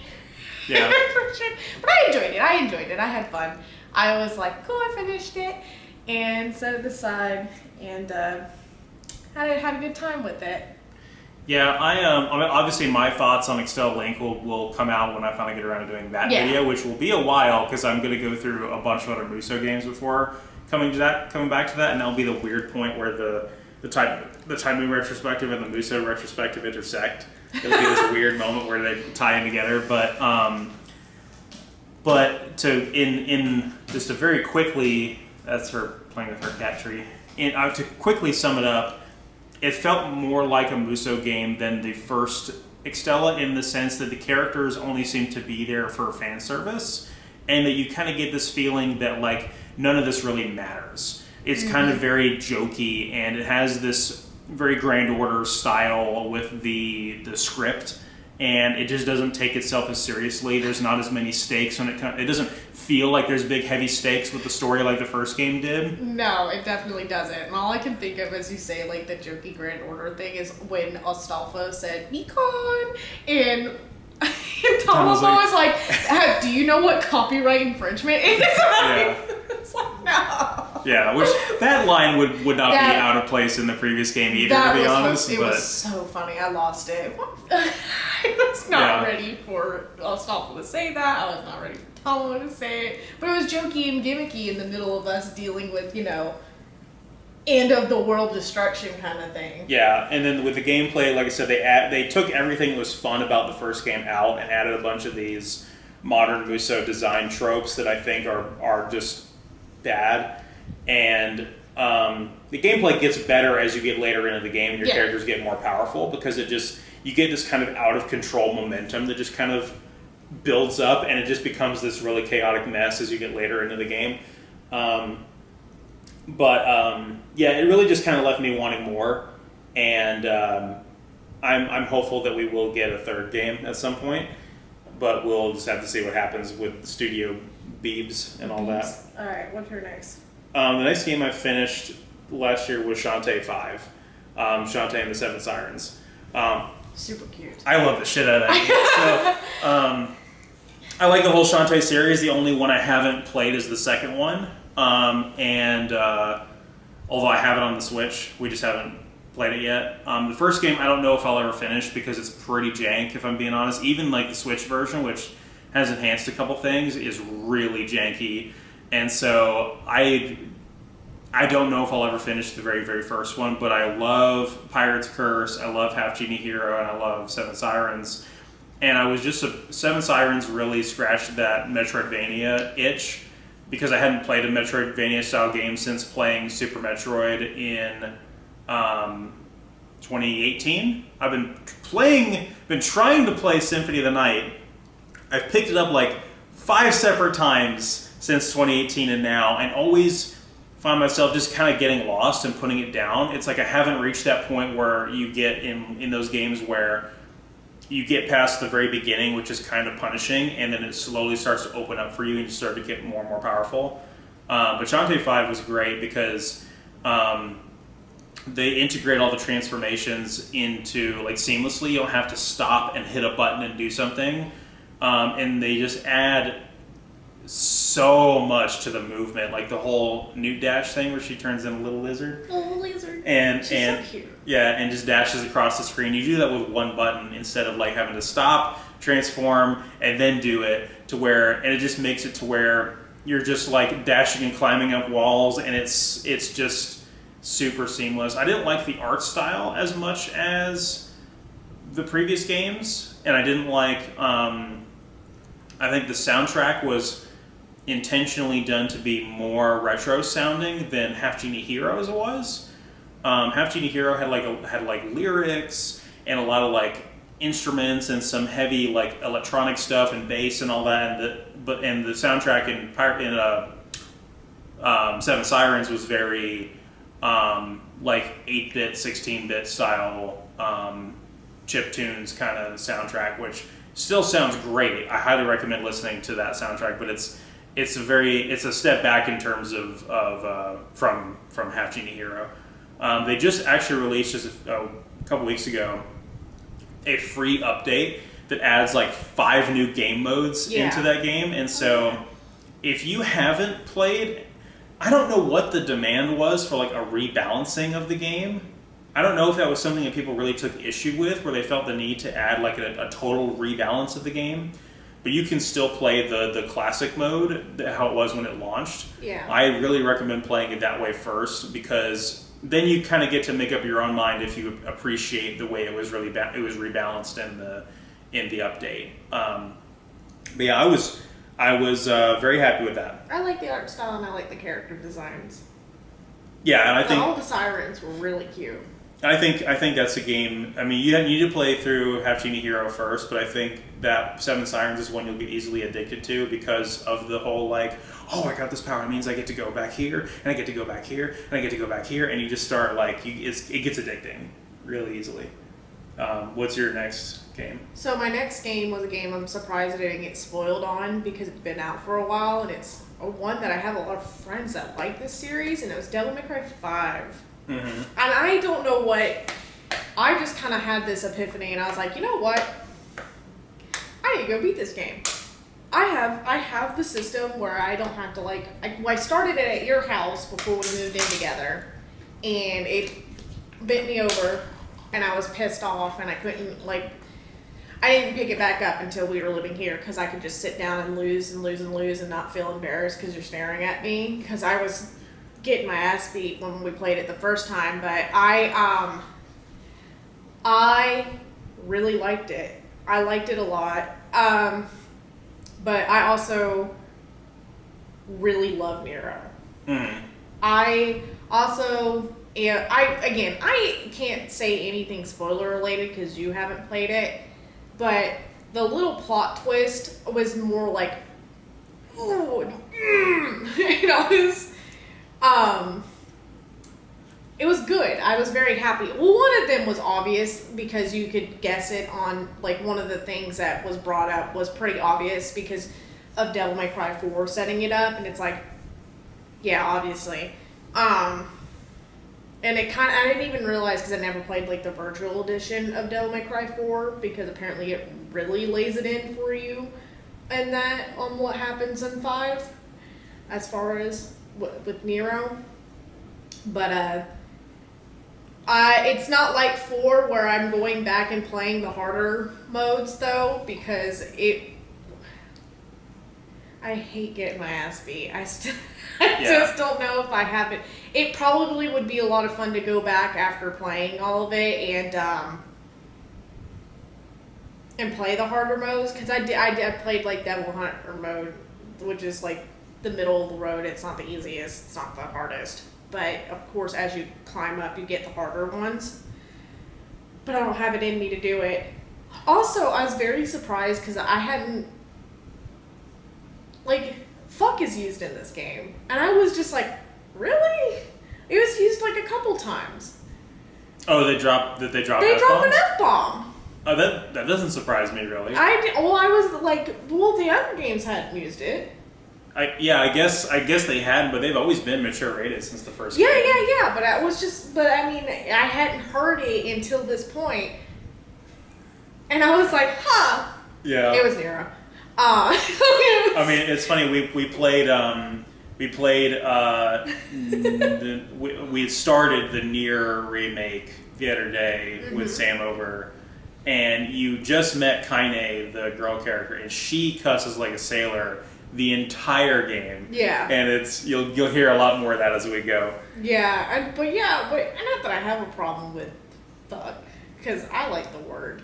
hair version. But I enjoyed it. I had fun. I was like, cool, I finished it, and set it aside, and had a good time with it. Yeah, I mean, obviously my thoughts on Extella Link will come out when I finally get around to doing that video, which will be a while because I'm going to go through a bunch of other Muso games before coming back to that, and that'll be the weird point where the Time Moon retrospective and the Muso retrospective intersect. It'll be this weird moment where they tie in together, But in just to very quickly, that's her playing with her cat tree. To quickly sum it up, it felt more like a Muso game than the first Extella in the sense that the characters only seem to be there for fan service, and that you kind of get this feeling that like none of this really matters. It's kind of very jokey, and it has this very Grand Order style with the script. And it just doesn't take itself as seriously. There's not as many stakes when it doesn't feel like there's big heavy stakes with the story like the first game did. No, it definitely doesn't. And all I can think of as you say like the jokey Grand Order thing is when Astolfo said Nikon, and Thomas was like, do you know what copyright infringement is? It's like, no. Yeah, which that line would not be out of place in the previous game either, to be honest. It was so funny. I lost it. I was not ready for Astolfo to say that. I was not ready for Tomo to say it. But it was jokey and gimmicky in the middle of us dealing with, end of the world destruction kind of thing. Yeah, and then with the gameplay, like I said, they took everything that was fun about the first game out and added a bunch of these modern Muso design tropes that I think are just bad. And the gameplay gets better as you get later into the game and your characters get more powerful, because you get this kind of out of control momentum that just kind of builds up, and it just becomes this really chaotic mess as you get later into the game. Yeah, it really just kind of left me wanting more, and I'm hopeful that we will get a third game at some point, but we'll just have to see what happens with Studio Beebs and all that. All right, what's your next? The next game I finished last year was Shantae 5, Shantae and the Seven Sirens. Super cute. I love the shit out of that game. So, I like the whole Shantae series. The only one I haven't played is the second one. Although I have it on the Switch, we just haven't played it yet. The first game, I don't know if I'll ever finish because it's pretty jank, if I'm being honest. Even like the Switch version, which has enhanced a couple things, is really janky. And so I don't know if I'll ever finish the very, very first one, but I love Pirate's Curse, I love Half Genie Hero, and I love Seven Sirens. And I was Seven Sirens really scratched that Metroidvania itch, because I hadn't played a Metroidvania-style game since playing Super Metroid in 2018. I've been trying to play Symphony of the Night. I've picked it up like 5 separate times since 2018 and now, and always find myself just kind of getting lost and putting it down. It's like I haven't reached that point where you get in those games where you get past the very beginning, which is kind of punishing, and then it slowly starts to open up for you, and you start to get more and more powerful. But Shantae 5 was great because they integrate all the transformations into like seamlessly. You don't have to stop and hit a button and do something, and they just add so much to the movement, like the whole Newt Dash thing where she turns into a little lizard. Little lizard. She's so cute. Yeah, and just dashes across the screen. You do that with one button instead of like having to stop, transform, and then do it and it just makes it to where you're just like dashing and climbing up walls, and it's just super seamless. I didn't like the art style as much as the previous games, and I didn't like. I think the soundtrack was intentionally done to be more retro sounding than Half Genie Heroes was. Half Genie Hero had like lyrics and a lot of like instruments and some heavy like electronic stuff and bass and all that, and the soundtrack in Seven Sirens was very like 8-bit, 16-bit style chiptunes kind of soundtrack, which still sounds great. I highly recommend listening to that soundtrack, but it's a step back in terms of from Half Genie Hero. They just actually released just a couple weeks ago a free update that adds like 5 new game modes into that game, and so if you haven't played, I don't know what the demand was for like a rebalancing of the game. I don't know if that was something that people really took issue with, where they felt the need to add like a total rebalance of the game. But you can still play the classic mode, how it was when it launched. Yeah. I really recommend playing it that way first, because then you kind of get to make up your own mind if you appreciate the way it was really it was rebalanced in the update. But yeah, I was very happy with that. I like the art style and I like the character designs. Yeah, and I think all the sirens were really cute. I think that's a game. I mean, you need to play through Half Genie Hero first, but I think that Seven Sirens is one you'll get easily addicted to because of the whole like, oh, I got this power. It means I get to go back here, and I get to go back here, and I get to go back here, and you just start like, it gets addicting really easily. What's your next game? So my next game was a game I'm surprised I didn't get spoiled on because it's been out for a while, and it's one that I have a lot of friends that like this series, and it was Devil May Cry 5. Mm-hmm. And I don't know what, I just kind of had this epiphany, and I was like, you know what? I need to go beat this game. I have the system where I don't have to I started it at your house before we moved in together, and it bent me over, and I was pissed off, and I couldn't I didn't pick it back up until we were living here because I could just sit down and lose and lose and lose and not feel embarrassed because you're staring at me, because I was getting my ass beat when we played it the first time, but I really liked it. I liked it a lot. But I also really love Nero. I also, I can't say anything spoiler related because you haven't played it, but the little plot twist was more like, ooh, it was good. I was very happy. Well, one of them was obvious because you could guess it on, like, one of the things that was brought up was pretty obvious because of Devil May Cry 4 setting it up, and it's like, yeah, obviously. And it kind of, I didn't even realize because I never played, like, the virtual edition of Devil May Cry 4 because apparently it really lays it in for you and that on what happens in 5 as far as with Nero. But, it's not like 4 where I'm going back and playing the harder modes though, because I hate getting my ass beat. I just don't know if I have it. It probably would be a lot of fun to go back after playing all of it and play the harder modes, because I played like Devil Hunter mode, which is like the middle of the road. It's not the easiest, it's not the hardest. But, of course, as you climb up, you get the harder ones. But I don't have it in me to do it. Also, I was very surprised because I hadn't... Like, fuck is used in this game. And I was just like, really? It was used like a couple times. Oh, did they drop They dropped an F-bomb. Oh, that doesn't surprise me, really. I was like, well, the other games hadn't used it. I guess they had, but they've always been mature rated since the first game. Yeah. But I mean, I hadn't heard it until this point, and I was like, huh. Yeah. It was Nero. I mean, it's funny. We played. We started the Nier remake the other day with Sam over, and you just met Kaine, the girl character, and she cusses like a sailor the entire game. Yeah. And it's you'll hear a lot more of that as we go. Yeah, but not that I have a problem with fuck, because I like the word.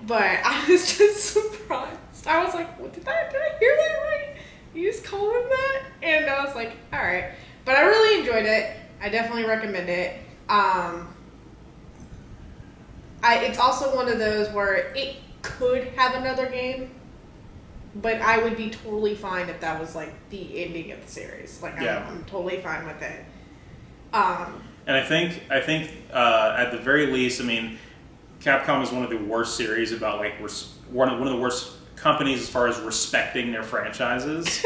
But I was just surprised. I was like, did I hear that right? You just call him that? And I was like, all right. But I really enjoyed it. I definitely recommend it. It's also one of those where it could have another game, but I would be totally fine if that was like the ending of the series. Like, I'm totally fine with it. And I think at the very least, I mean, Capcom is one of the worst series about like one of the worst companies as far as respecting their franchises.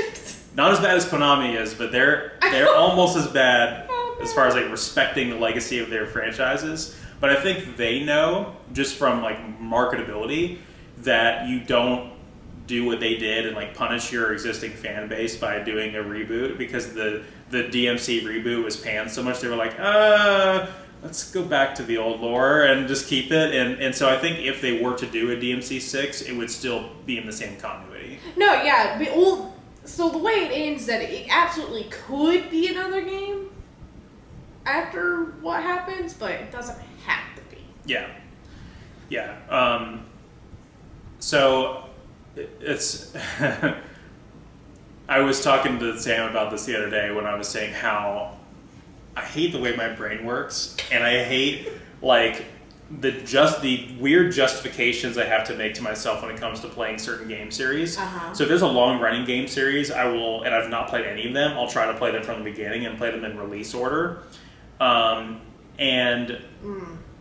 Not as bad as Konami is, but they're almost as bad as far as like respecting the legacy of their franchises. But I think they know, just from like marketability, that you don't do what they did and like punish your existing fan base by doing a reboot, because the DMC reboot was panned so much they were like, let's go back to the old lore and just keep it. And so I think if they were to do a DMC 6, it would still be in the same continuity. No, yeah. So the way it ends, that it absolutely could be another game after what happens, but it doesn't have to be. Yeah. So it's... I was talking to Sam about this the other day when I was saying how I hate the way my brain works, and I hate like the weird justifications I have to make to myself when it comes to playing certain game series. So if there's a long running game series, I will, and I've not played any of them, I'll try to play them from the beginning and play them in release order.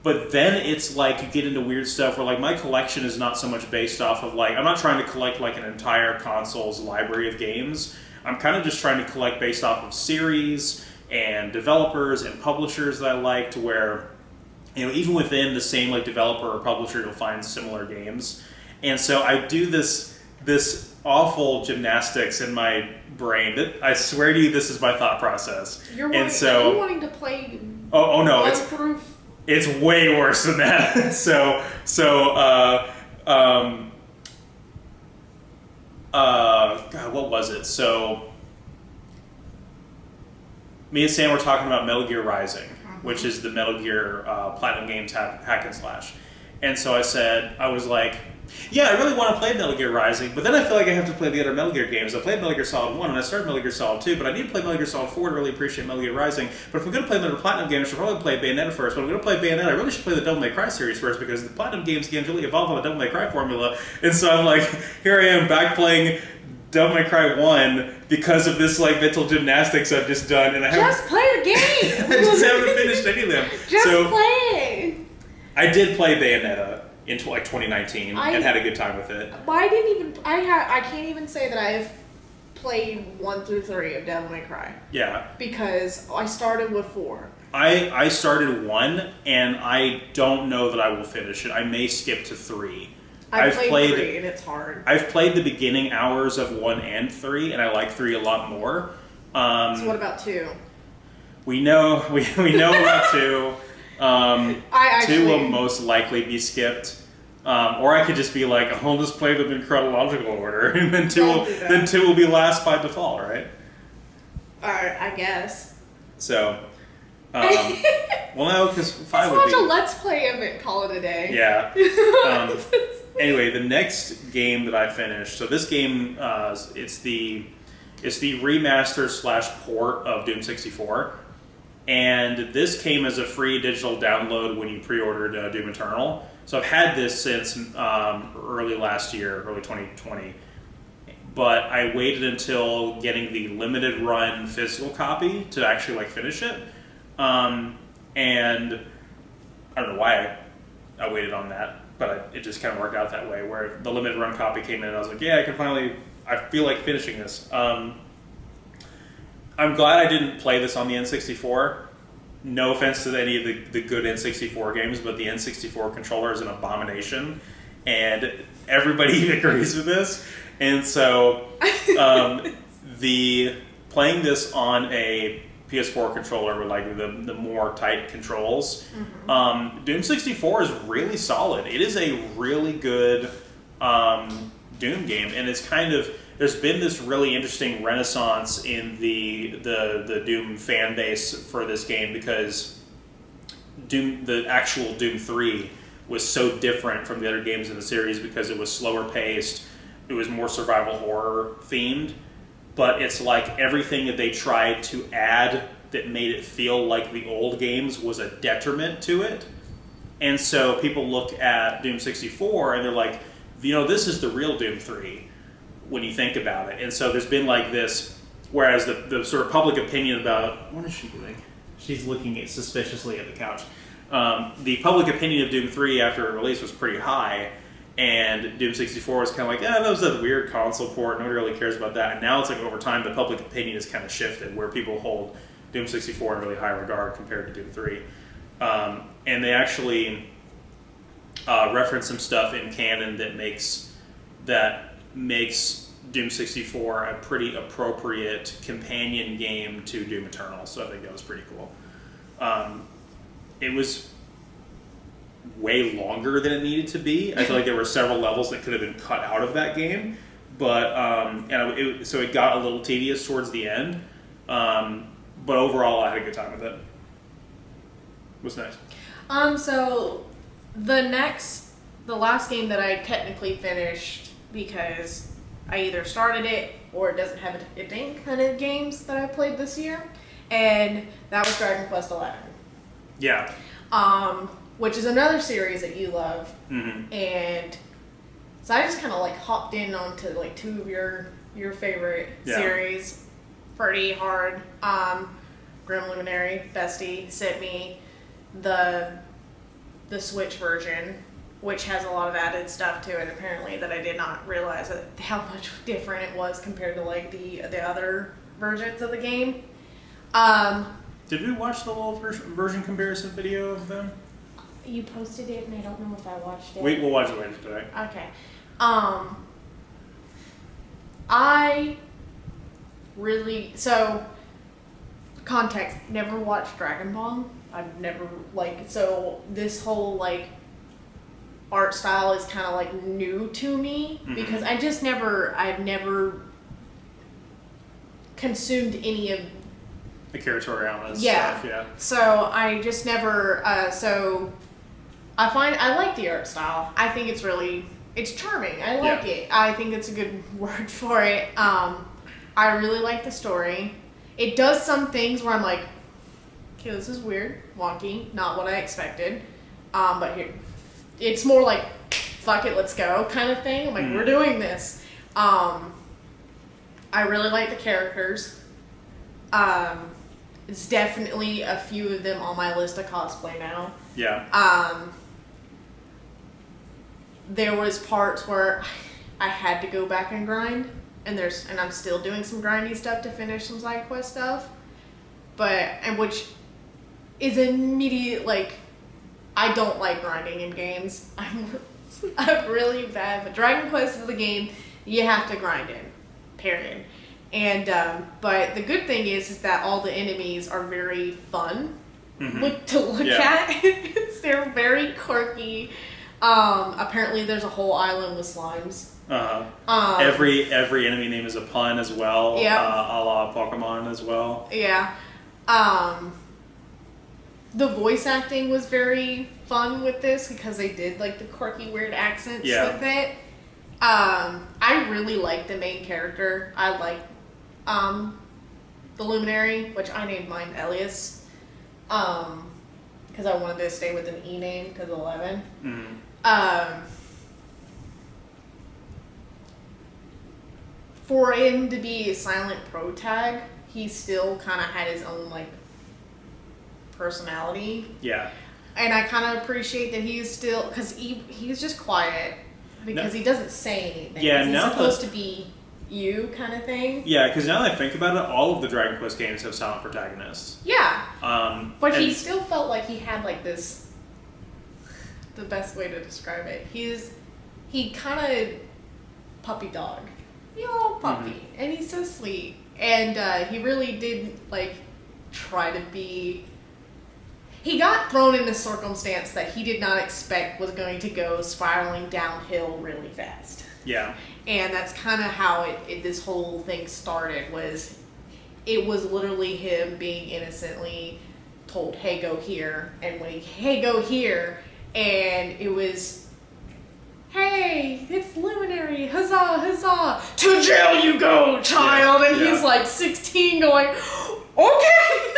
But then it's like you get into weird stuff where like my collection is not so much based off of like, I'm not trying to collect like an entire console's library of games. I'm kind of just trying to collect based off of series and developers and publishers that I like, to where, you know, even within the same like developer or publisher, you'll find similar games. And so I do this awful gymnastics in my brain. I swear to you, this is my thought process. Are you wanting to play? Oh no, it's way worse than that. God, what was it? So me and Sam were talking about Metal Gear Rising, which is the Metal Gear Platinum Games hack and slash. And so I was like, yeah, I really want to play Metal Gear Rising, but then I feel like I have to play the other Metal Gear games. I played Metal Gear Solid 1 and I started Metal Gear Solid 2, but I need to play Metal Gear Solid 4 to really appreciate Metal Gear Rising. But if I'm going to play another Platinum game, I should probably play Bayonetta first. But if I'm going to play Bayonetta, I really should play the Devil May Cry series first, because the Platinum games really evolve on the Devil May Cry formula. And so I'm like, here I am back playing Devil May Cry 1 because of this like mental gymnastics I've just done, and I haven't Just play the game! I just haven't finished any of them. Just play! I did play Bayonetta in 2019 and had a good time with it. I can't even say that I've played 1 through 3 of Devil May Cry. Yeah. Because I started with 4. I started 1, and I don't know that I will finish it. I may skip to 3. I've played 3, and it's hard. I've played the beginning hours of 1 and 3, and I like 3 a lot more. So what about 2? We know about 2. 2 will most likely be skipped. Or I could just be like, I'll just play them in chronological order, and then 2 will be last by default, right? I guess. So, well, no, because 5 would be... Let's watch a Let's Play of it and call it a day. Yeah. Anyway, the next game that I finished, so this game, it's the remaster / port of Doom 64, and this came as a free digital download when you pre-ordered Doom Eternal. So I've had this since early last year, early 2020, but I waited until getting the limited run physical copy to actually like finish it, and I don't know why I waited on that. But it just kind of worked out that way, where the limited run copy came in and I was like, yeah, I feel like finishing this. I'm glad I didn't play this on the N64. No offense to any of the good N64 games, but the N64 controller is an abomination, and everybody agrees with this. And so playing this on a PS4 controller with like the more tight controls. Doom 64 is really solid. It is a really good Doom game, and it's kind of, there's been this really interesting renaissance in the Doom fan base for this game, because the actual Doom 3 was so different from the other games in the series because it was slower paced, it was more survival horror themed. But it's like everything that they tried to add that made it feel like the old games was a detriment to it. And so people look at Doom 64 and they're like, this is the real Doom 3 when you think about it. And so there's been like this, whereas the sort of public opinion about, what is she doing? She's looking suspiciously at the couch. The public opinion of Doom 3 after it released was pretty high. And Doom 64 was kind of like, that was a weird console port, nobody really cares about that. And now it's like over time the public opinion has kind of shifted, where people hold Doom 64 in really high regard compared to Doom 3. And they actually reference some stuff in canon that makes Doom 64 a pretty appropriate companion game to Doom Eternal, so I think that was pretty cool. It was way longer than it needed to be. I feel like there were several levels that could have been cut out of that game, but so it got a little tedious towards the end. But overall, I had a good time with it. It was nice. So the last game that I technically finished, because I either started it or it doesn't have a ding kind of games that I played this year, and that was Dragon Quest XI. Yeah. Which is another series that you love. Mm-hmm. And so I just kind of like hopped in onto like 2 of your favorite series. Pretty hard. Grim Luminary, Bestie, sent me the Switch version, which has a lot of added stuff to it apparently that I did not realize how much different it was compared to like the other versions of the game. Did we watch the little version comparison video of them? You posted it, and I don't know if I watched it. We'll watch it later today. Okay. I really, so context, never watched Dragon Ball. I've never so this whole art style is kind of new to me, because I've never consumed any of Akira Toriyama's Yeah. stuff. Yeah. So I just never. So I like the art style. I think it's charming. I like it. I think it's a good word for it. I really like the story. It does some things where I'm like, okay, this is weird, wonky, not what I expected. But here, it's more like, fuck it, let's go kind of thing. I'm like, we're doing this. I really like the characters. It's definitely a few of them on my list of cosplay now. Yeah. There was parts where I had to go back and grind, and I'm still doing some grindy stuff to finish some side quest stuff. Which is immediate, like, I don't like grinding in games. I'm really bad. But Dragon Quest is the game you have to grind in, period. And but the good thing is that all the enemies are very fun to look at. They're very quirky. Apparently there's a whole island with slimes. Every enemy name is a pun as well. Yeah. A la Pokemon as well. Yeah. The voice acting was very fun with this because they did like the quirky weird accents with it. I really like the main character. I like the Luminary, which I named mine Elias. Because I wanted to stay with an E name because 11. For him to be a silent pro tag, he still kind of had his own like personality. Yeah. And I kind of appreciate that he's still, because he's just quiet because he doesn't say anything. Yeah, he's now supposed to be you kind of thing. Yeah, because now that I think about it, all of the Dragon Quest games have silent protagonists. Yeah. But and he still felt like he had like this, the best way to describe it. He kind of puppy dog. You know, puppy. And he's so sweet. And he really did like try to be. He got thrown in a circumstance that he did not expect was going to go spiraling downhill really fast. Yeah. And that's kind of how this whole thing started. It was literally him being innocently told, "Hey, go here," and when "Hey, go here," and it was, "Hey, it's Luminary, huzzah, huzzah! To jail you go, child!" Yeah. And he's like 16, going, "Okay."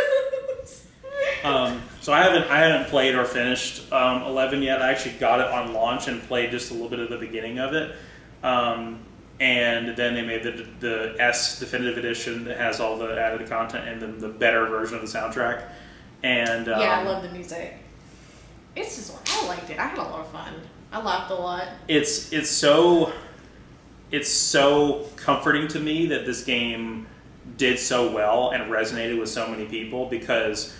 So I haven't played or finished 11 yet. I actually got it on launch and played just a little bit of the beginning of it. And then they made the S Definitive Edition that has all the added content and then the better version of the soundtrack. And yeah, I love the music. It's just, I liked it. I had a lot of fun. I laughed a lot. It's so comforting to me that this game did so well and resonated with so many people, because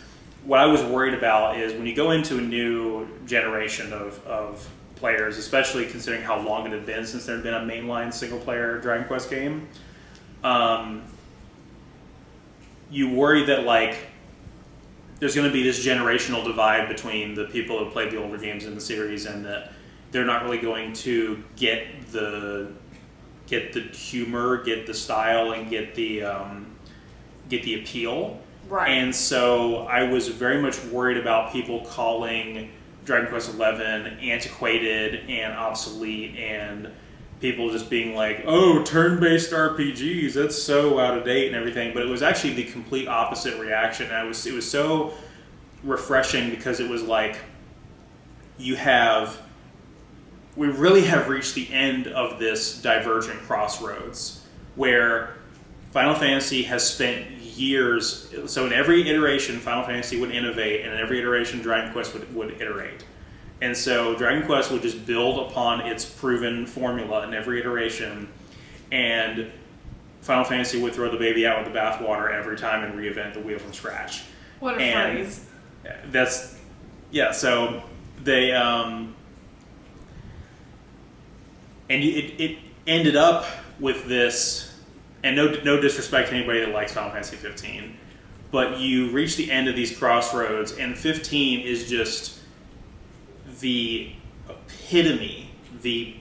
what I was worried about is when you go into a new generation of players, especially considering how long it had been since there had been a mainline single-player Dragon Quest game, you worry that like there's going to be this generational divide between the people who played the older games in the series, and that they're not really going to get the humor, get the style, and get the appeal. Right. And so I was very much worried about people calling Dragon Quest XI antiquated and obsolete, and people just being like, "Oh, turn-based RPGs, that's so out of date," and everything. But it was actually the complete opposite reaction. And it was so refreshing, because it was like, we really have reached the end of this divergent crossroads where Final Fantasy has spent years. So in every iteration, Final Fantasy would innovate, and in every iteration, Dragon Quest would iterate. And so Dragon Quest would just build upon its proven formula in every iteration, and Final Fantasy would throw the baby out with the bathwater every time and reinvent the wheel from scratch. What a phrase. So they and it ended up with this. And no disrespect to anybody that likes Final Fantasy 15, but you reach the end of these crossroads, and 15 is just the epitome, the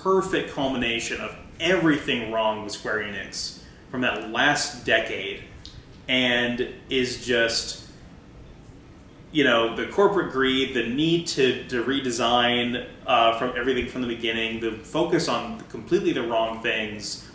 perfect culmination of everything wrong with Square Enix from that last decade. and is just, you know, the corporate greed, the need to redesign from everything from the beginning, the focus on completely the wrong things.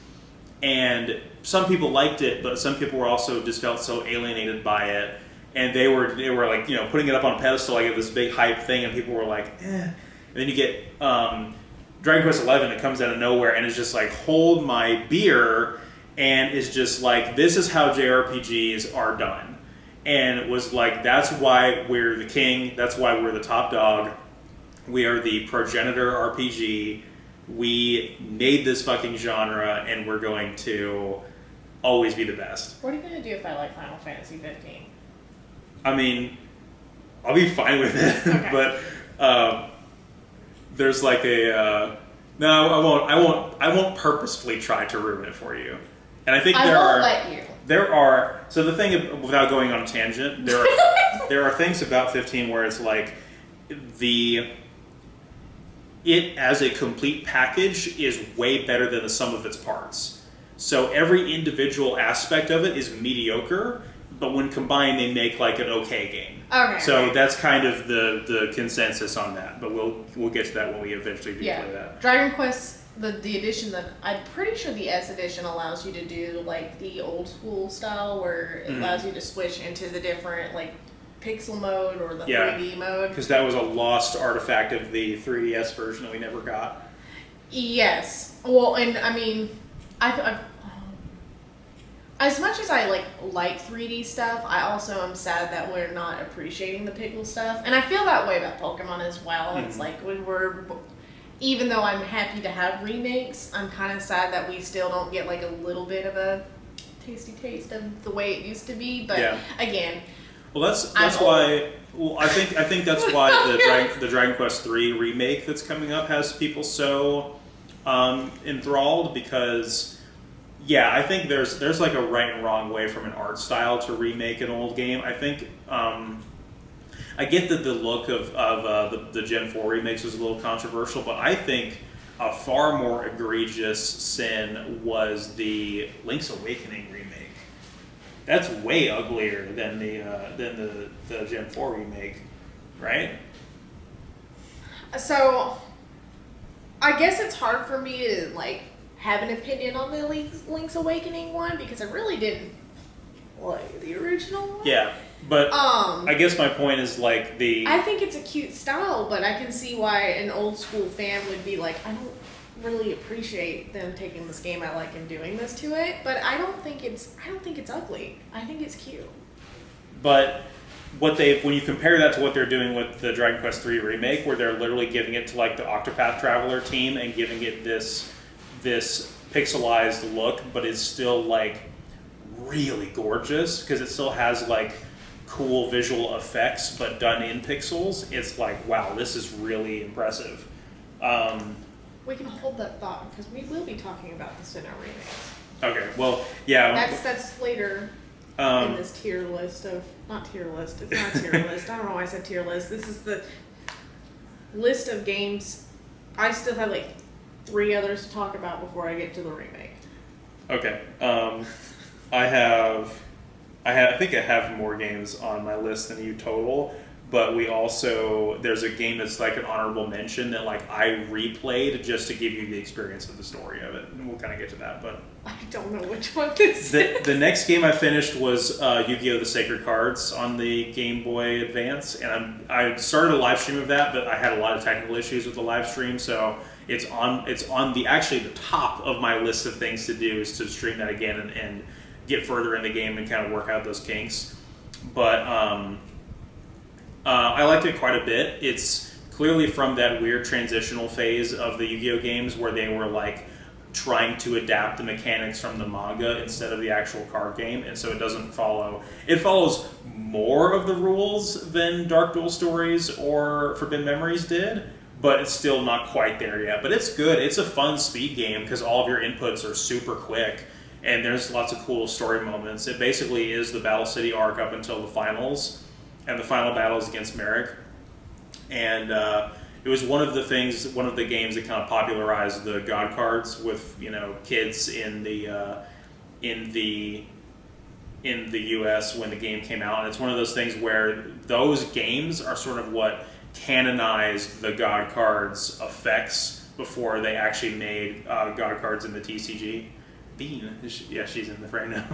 And some people liked it, but some people were also just felt so alienated by it. And they were like, you know, putting it up on a pedestal like it was this big hype thing, and people were like, eh. And then you get Dragon Quest XI that comes out of nowhere and is just like, hold my beer, and is just like, this is how JRPGs are done. And it was like, that's why we're the king, that's why we're the top dog, we are the progenitor RPG, we made this fucking genre, and we're going to always be the best. What are you going to do if I like Final Fantasy 15? I mean, I'll be fine with it, Okay. but there's like a no, I won't purposefully try to ruin it for you. And I think I won't let you. There are, so the thing, without going on a tangent, there are things about 15 where it's like it as a complete package is way better than the sum of its parts. So every individual aspect of it is mediocre, but when combined they make like an okay game. Okay. So that's kind of the consensus on that, but we'll get to that when we eventually do play that. Dragon Quest, the edition that I'm pretty sure the S edition allows you to do like the old school style where it allows you to switch into the different like pixel mode or the 3D mode. Because that was a lost artifact of the 3DS version that we never got. Yes. Well, and I mean, I've as much as I like 3D stuff, I also am sad that we're not appreciating the pixel stuff, and I feel that way about Pokemon as well. It's like when even though I'm happy to have remakes, I'm kind of sad that we still don't get like a little bit of a tasty taste of the way it used to be. But again, well, that's why. Well, I think that's why the Dragon Quest III remake that's coming up has people so enthralled, because I think there's like a right and wrong way from an art style to remake an old game. I think I get that the look of the Gen 4 remakes was a little controversial, but I think a far more egregious sin was the Link's Awakening remake. That's way uglier than the Gen 4 remake, right? So I guess it's hard for me to like have an opinion on the Link's Awakening one because I really didn't like the original one. Yeah. But I guess my point is like I think it's a cute style, but I can see why an old school fan would be like, I don't really appreciate them taking this game I like and doing this to it. But I don't think it's ugly. I think it's cute. But when you compare that to what they're doing with the Dragon Quest III remake, where they're literally giving it to like the Octopath Traveler team and giving it this pixelized look, but it's still like really gorgeous because it still has like cool visual effects but done in pixels. It's like, wow, this is really impressive. We can hold that thought because we will be talking about the Sinnoh remakes. Okay, well, yeah. That's later in this tier list of not tier list. It's not tier list. I don't know why I said tier list. This is the list of games. I still have like 3 others to talk about before I get to the remake. Okay. I think I have more games on my list than you total, but there's a game that's like an honorable mention that like I replayed just to give you the experience of the story of it, and we'll kind of get to that. But I don't know which one this is. The next game I finished was Yu-Gi-Oh! The Sacred Cards on the Game Boy Advance, and I started a live stream of that, but I had a lot of technical issues with the live stream, so it's on the top of my list of things to do is to stream that again and get further in the game and kind of work out those kinks. But I liked it quite a bit. It's clearly from that weird transitional phase of the Yu-Gi-Oh! Games where they were like trying to adapt the mechanics from the manga instead of the actual card game, and so it follows more of the rules than Dark Duel Stories or Forbidden Memories did, but it's still not quite there yet. But it's good. It's a fun speed game because all of your inputs are super quick. And there's lots of cool story moments. It basically is the Battle City arc up until the finals, and the final battle is against Merrick. And it was one of the games that kind of popularized the God cards with kids in the in the US when the game came out, and it's one of those things where those games are sort of what canonized the God Cards effects before they actually made God Cards in the TCG. Bean, yeah, she's in the frame now.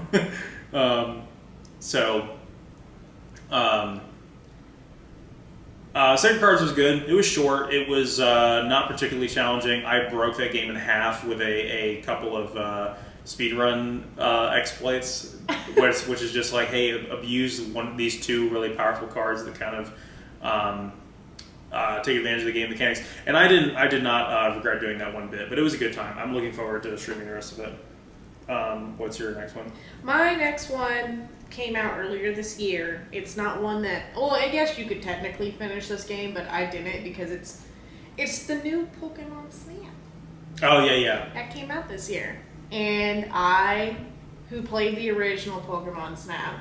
Second Cards was good. It was short. It was not particularly challenging. I broke that game in half with a couple of speedrun exploits, which is just like, hey, abuse one of these two really powerful cards that kind of take advantage of the game mechanics. And I did not regret doing that one bit, but it was a good time. I'm looking forward to streaming the rest of it. What's your next one? My next one came out earlier this year. It's not one that, well, I guess you could technically finish this game, but I didn't because it's the new Pokemon Snap. Oh, yeah. That came out this year. And I, who played the original Pokemon Snap,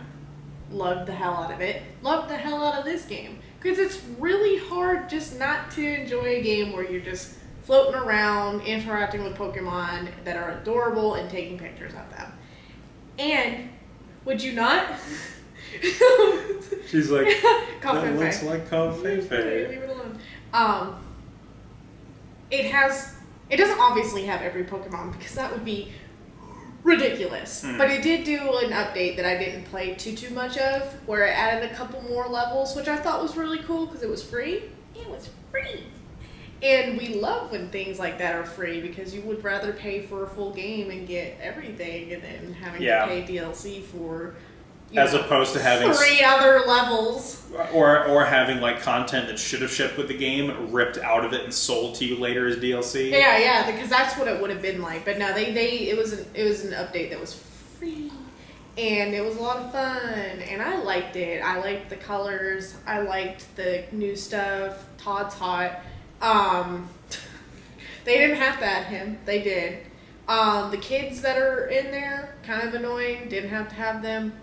loved the hell out of it. Loved the hell out of this game. Because it's really hard just not to enjoy a game where you're just floating around, interacting with Pokemon that are adorable and taking pictures of them. And would you not? She's like, that looks like Coven. Leave it alone. It doesn't obviously have every Pokemon because that would be ridiculous. But it did do an update that I didn't play too much of, where it added a couple more levels, which I thought was really cool because it was free. It was free. And we love when things like that are free because you would rather pay for a full game and get everything and then having to pay DLC for as opposed to having 3 other levels. Or having like content that should have shipped with the game ripped out of it and sold to you later as DLC. Yeah, because that's what it would have been like. But no, it was an update that was free. And it was a lot of fun, and I liked it. I liked the colors. I liked the new stuff. Todd's hot. They didn't have to add him. They did. The kids that are in there, kind of annoying. Didn't have to have them.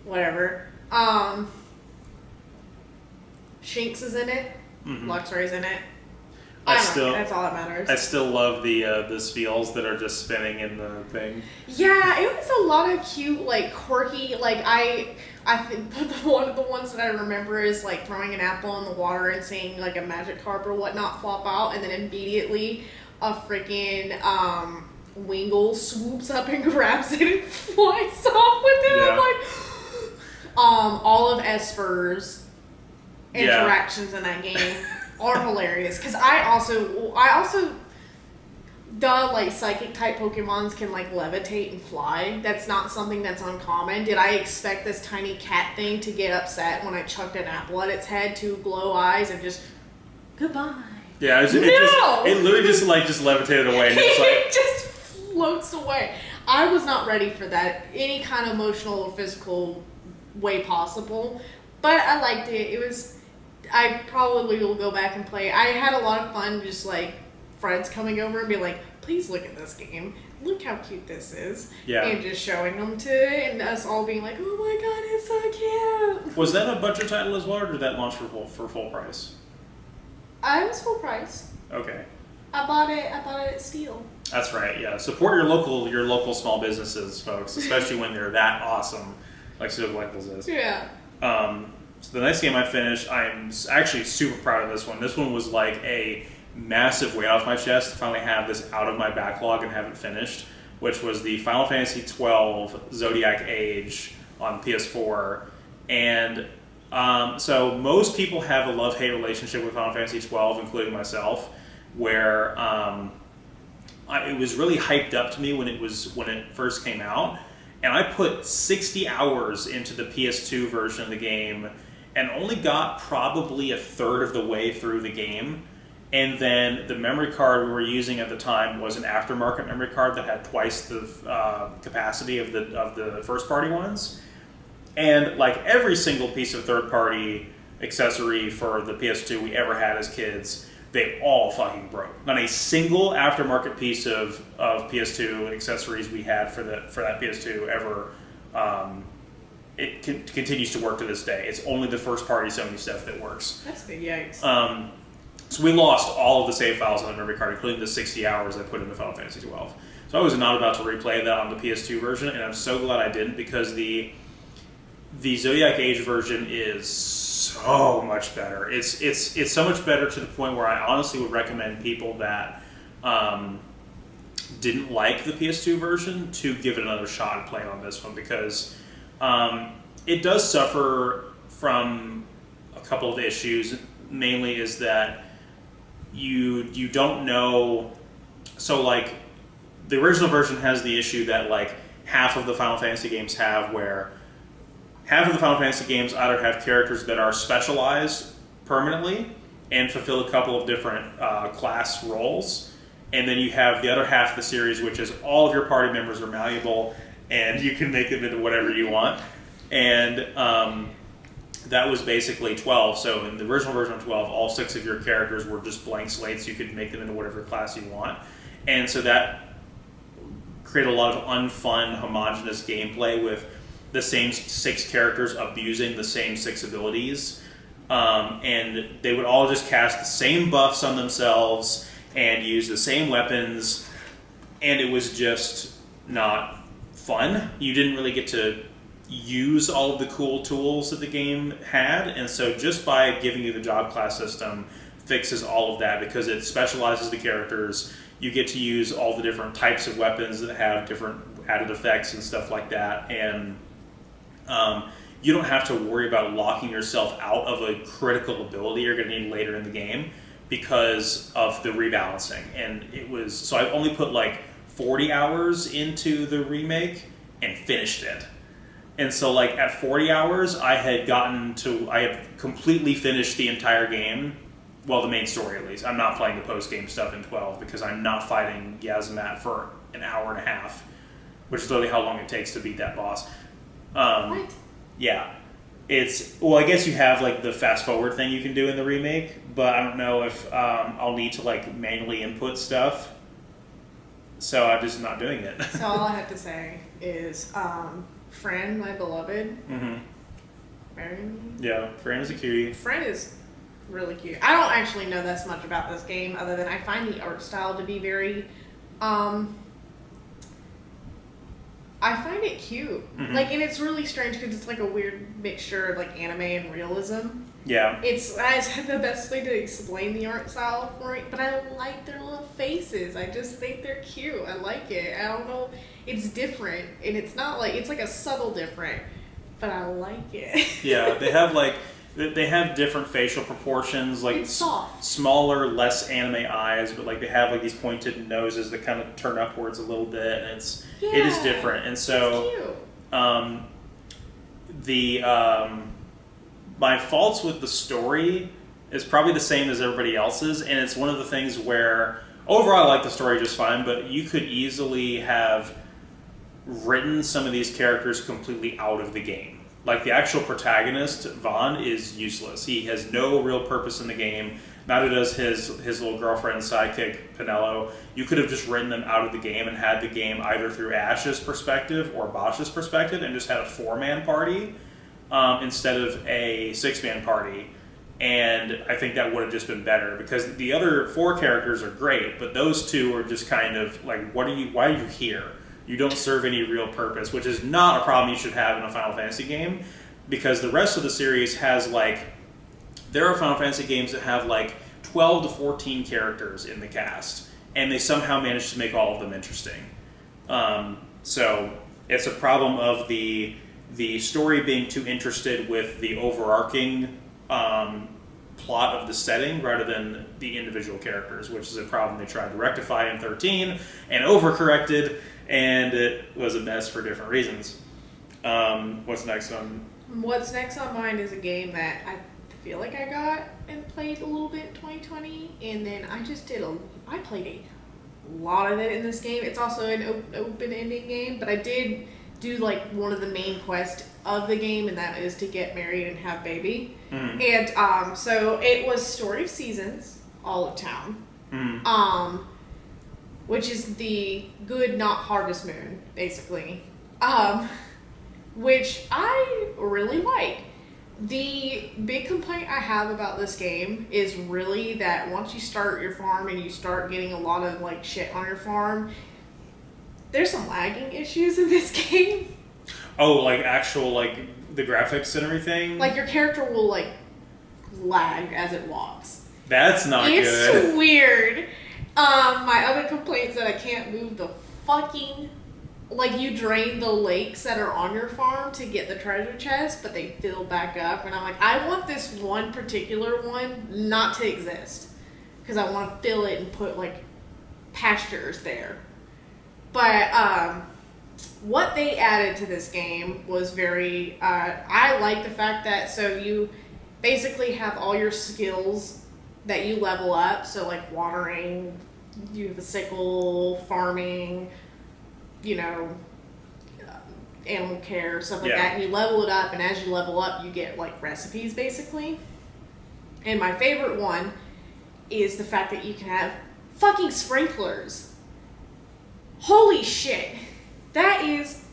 Whatever. Shinx is in it. Luxray's in it. That's all that matters. I still love the spheals that are just spinning in the thing. Yeah, it was a lot of cute, like quirky. Like I think one of the ones that I remember is like throwing an apple in the water and seeing like a magic carp or whatnot flop out, and then immediately a freaking Wingull swoops up and grabs it and flies off with it. Yeah. I'm like, all of Esper's interactions in that game are hilarious because I also the like psychic type Pokemons can like levitate and fly. That's not something that's uncommon. Did I expect this tiny cat thing to get upset when I chucked an apple at its head, 2 glow eyes, and just goodbye? Yeah, it literally just levitated away. And It just floats away. I was not ready for that, any kind of emotional or physical way possible, but I liked it. I probably will go back and play. I had a lot of fun just like friends coming over and be like, please look at this game. Look how cute this is. Yeah. And just showing them to it and us all being like, oh my god, it's so cute. Was that a budget title as well, or did that launch for full price? I was full price. Okay. I bought it at Steel. That's right, yeah. Support your local small businesses, folks, especially when they're that awesome, like Super Blackles is. Yeah. So the next game I finished, I'm actually super proud of this one. This one was like a massive weight off my chest to finally have this out of my backlog and have it finished, which was the Final Fantasy XII Zodiac Age on PS4. And so most people have a love-hate relationship with Final Fantasy XII, including myself, where it was really hyped up to me when it first came out. And I put 60 hours into the PS2 version of the game and only got probably a third of the way through the game. And then the memory card we were using at the time was an aftermarket memory card that had twice the capacity of the first-party ones. And like every single piece of third-party accessory for the PS2 we ever had as kids, they all fucking broke. Not a single aftermarket piece of PS2 accessories we had for that PS2 ever. It continues to work to this day. It's only the first-party Sony stuff that works. That's big yikes. So we lost all of the save files on the memory card, including the 60 hours I put into Final Fantasy XII. So I was not about to replay that on the PS2 version, and I'm so glad I didn't, because the Zodiac Age version is so much better. It's so much better to the point where I honestly would recommend people that didn't like the PS2 version to give it another shot and play on this one, because it does suffer from a couple of issues. Mainly is that you don't know. So like the original version has the issue that like half of the Final Fantasy games have, where half of the Final Fantasy games either have characters that are specialized permanently and fulfill a couple of different class roles, and then you have the other half of the series, which is all of your party members are malleable and you can make them into whatever you want. And that was basically 12. So in the original version of 12, all 6 of your characters were just blank slates. You could make them into whatever class you want. And so that created a lot of unfun, homogenous gameplay with the same 6 characters abusing the same 6 abilities. And they would all just cast the same buffs on themselves and use the same weapons. And it was just not fun. You didn't really get to use all of the cool tools that the game had, and so just by giving you the job class system fixes all of that, because it specializes the characters. You get to use all the different types of weapons that have different added effects and stuff like that, and you don't have to worry about locking yourself out of a critical ability you're going to need later in the game because of the rebalancing. And it was, so I only put like 40 hours into the remake and finished it. And so like at 40 hours, I had completely finished the entire game. Well, the main story at least. I'm not playing the post-game stuff in 12 because I'm not fighting Yazamat for an hour and a half, which is literally how long it takes to beat that boss. What? Yeah. Well, I guess you have like the fast forward thing you can do in the remake, but I don't know if I'll need to like manually input stuff. So I'm just not doing it. So all I have to say is, Fran, my beloved. Mm-hmm. Married me? Yeah, Fran is a cutie. Fran is really cute. I don't actually know this much about this game other than I find the art style to be very, I find it cute. Mm-hmm. Like, and it's really strange because it's like a weird mixture of like anime and realism. Yeah. I had the best way to explain the art style for it, but I like their little faces. I just think they're cute. I like it. I don't know. It's different, and it's not like, it's like a subtle different, but I like it. Yeah, they have different facial proportions, like it's soft. Smaller, less anime eyes, but like they have like these pointed noses that kind of turn upwards a little bit, and it is different. And so, my faults with the story is probably the same as everybody else's, and it's one of the things where overall I like the story just fine, but you could easily have written some of these characters completely out of the game. Like the actual protagonist, Vaughn, is useless. He has no real purpose in the game. Neither does his little girlfriend sidekick, Penelo. You could have just written them out of the game and had the game either through Ash's perspective or Bosch's perspective and just had a 4-man party instead of a 6-man party. And I think that would have just been better, because the other 4 characters are great, but those 2 are just kind of like, why are you here? You don't serve any real purpose, which is not a problem you should have in a Final Fantasy game, because the rest of the series has like, there are Final Fantasy games that have like 12 to 14 characters in the cast, and they somehow manage to make all of them interesting. So it's a problem of the story being too interested with the overarching plot of the setting rather than the individual characters, which is a problem they tried to rectify in 13 and overcorrected, and it was a mess for different reasons. What's next on? What's next on mine is a game that I feel like I got and played a little bit in 2020, and then I played a lot of it in this game. It's also an open-ending game, but I did do like one of the main quests of the game, and that is to get married and have baby. Mm. And so it was Story of Seasons, Olive Town, which is the good, not Harvest Moon, basically, which I really like. The big complaint I have about this game is really that once you start your farm and you start getting a lot of like shit on your farm, there's some lagging issues in this game. Oh, like actual, like, the graphics and everything? Like, your character will, like, lag as it walks. That's not good. It's weird. My other complaint is that I can't move the fucking... Like, you drain the lakes that are on your farm to get the treasure chest, but they fill back up. And I'm like, I want this one particular one not to exist. Because I want to fill it and put, like, pastures there. But, what they added to this game was very... I like the fact that, so you basically have all your skills that you level up. So, like, watering, you have the sickle, farming... you know, animal care, stuff like that, and you level it up, and as you level up, you get, like, recipes, basically. And my favorite one is the fact that you can have fucking sprinklers. Holy shit. That is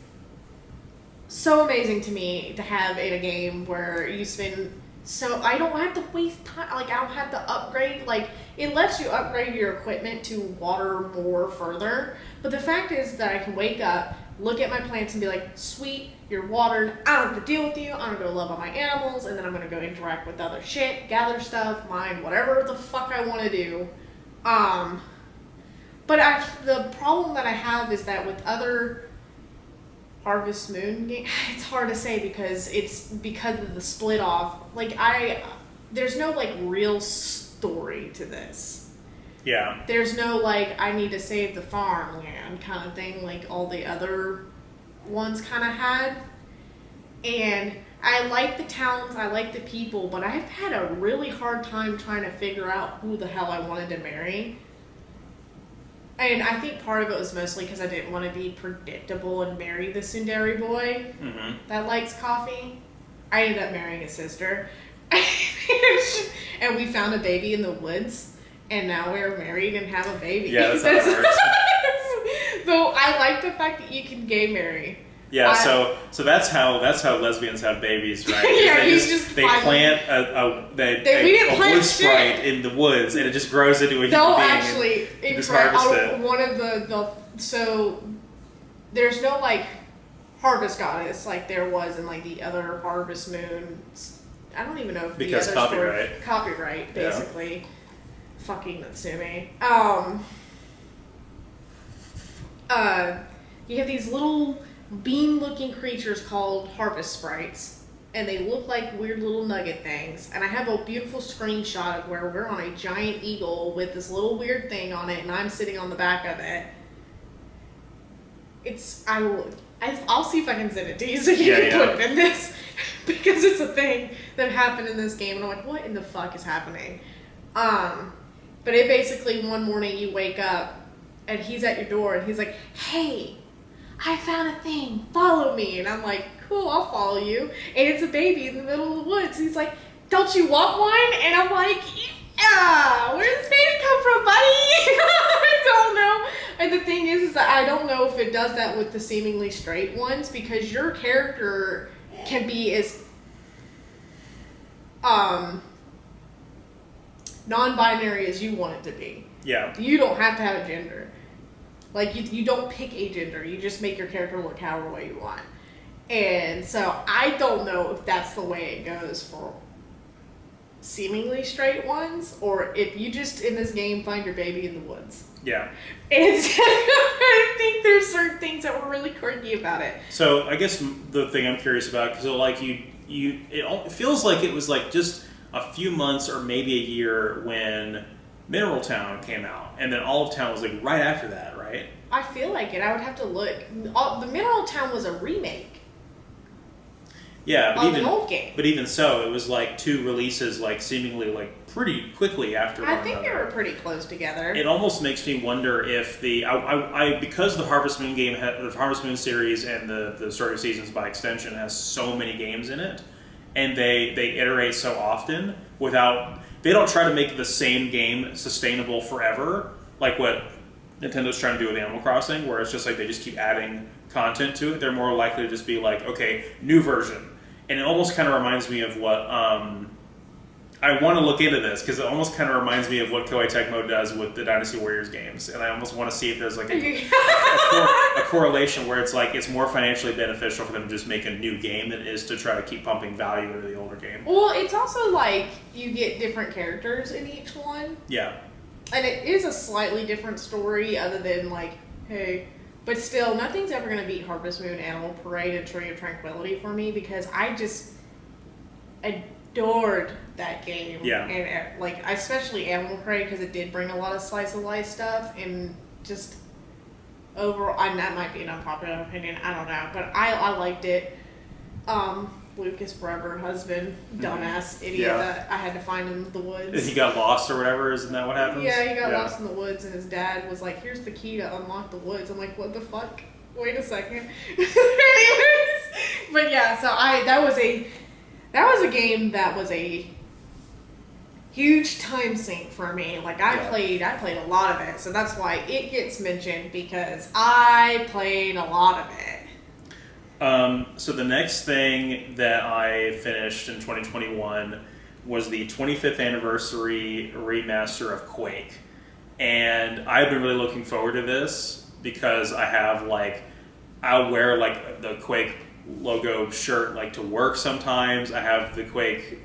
so amazing to me to have in a game where you spend... So I don't have to waste time, like, I don't have to upgrade, like, it lets you upgrade your equipment to water more further, but the fact is that I can wake up, look at my plants and be like, sweet, you're watered, I don't have to deal with you, I'm gonna go love on my animals, and then I'm gonna go interact with other shit, gather stuff, mine, whatever the fuck I wanna do. But the problem that I have is that with other Harvest Moon game, it's hard to say because of the split off. Like, there's no, like, real story to this. Yeah. There's no, like, I need to save the farmland kind of thing like all the other ones kind of had. And I like the towns, I like the people, but I've had a really hard time trying to figure out who the hell I wanted to marry. And I think part of it was mostly because I didn't want to be predictable and marry the tsundere boy that likes coffee. I ended up marrying his sister. And we found a baby in the woods. And now we're married and have a baby. Yeah, that's how it works. Though I like the fact that you can gay marry. Yeah, so that's how lesbians have babies, right? Yeah, they plant a wood sprite in the woods, and it just grows into a human being. Actually, and just harvest it. One of the so there's no, like, harvest goddess like there was in, like, the other Harvest Moon. I don't even know if because the other copyright, basically. Yeah. Fucking Natsumi. You have these little bean-looking creatures called harvest sprites, and they look like weird little nugget things. And I have a beautiful screenshot of where we're on a giant eagle with this little weird thing on it, and I'm sitting on the back of it. I'll see if I can send it to you so you can put it in this, because it's a thing that happened in this game, and I'm like, what in the fuck is happening? But it basically, one morning you wake up, and he's at your door, and he's like, hey, I found a thing, follow me. And I'm like, cool, I'll follow you. And it's a baby in the middle of the woods. He's like, don't you want one? And I'm like, yeah, where did this baby come from, buddy? I don't know. And the thing is that I don't know if it does that with the seemingly straight ones, because your character can be as non-binary as you want it to be. Yeah. You don't have to have a gender. Like, you don't pick a gender. You just make your character look however way you want. And so I don't know if that's the way it goes for seemingly straight ones, or if you just, in this game, find your baby in the woods. Yeah. And I think there's certain things that were really quirky about it. So I guess the thing I'm curious about, because like it feels like it was like just a few months or maybe a year when Mineral Town came out, and then Olive Town was like right after that, right? I feel like it. I would have to look. The Mineral Town was a remake. Yeah, of an old game. But even so, it was like two releases, like seemingly like pretty quickly after one another. I think they were pretty close together. It almost makes me wonder if because the Harvest Moon game, the Harvest Moon series, and the Story of Seasons by extension has so many games in it, and they iterate so often without. They don't try to make the same game sustainable forever, like what Nintendo's trying to do with Animal Crossing, where it's just like they just keep adding content to it. They're more likely to just be like, okay, new version. And it almost kind of reminds me of what, I I want to look into this because it almost kind of reminds me of what Koei Tecmo does with the Dynasty Warriors games, and I almost want to see if there's like a correlation where it's like it's more financially beneficial for them to just make a new game than it is to try to keep pumping value into the older game. Well, it's also like you get different characters in each one. Yeah. And it is a slightly different story other than like, hey, but still, nothing's ever going to beat Harvest Moon, Animal Parade, and Tree of Tranquility for me because I just adored that game. Yeah. And like, especially Animal Parade because it did bring a lot of slice of life stuff and just overall, and that might be an unpopular opinion, I don't know, but I liked it. Lucas Forever husband, dumbass idiot that I had to find in the woods. He got lost or whatever, isn't that what happens? Yeah, he got lost in the woods and his dad was like, here's the key to unlock the woods. I'm like, what the fuck? Wait a second. Anyways. But yeah, so that was a game that was a huge time sink for me. Like I played a lot of it, so that's why it gets mentioned because I played a lot of it. So the next thing that I finished in 2021 was the 25th anniversary remaster of Quake. And I've been really looking forward to this because I have I'll wear the Quake logo shirt to work sometimes. I have the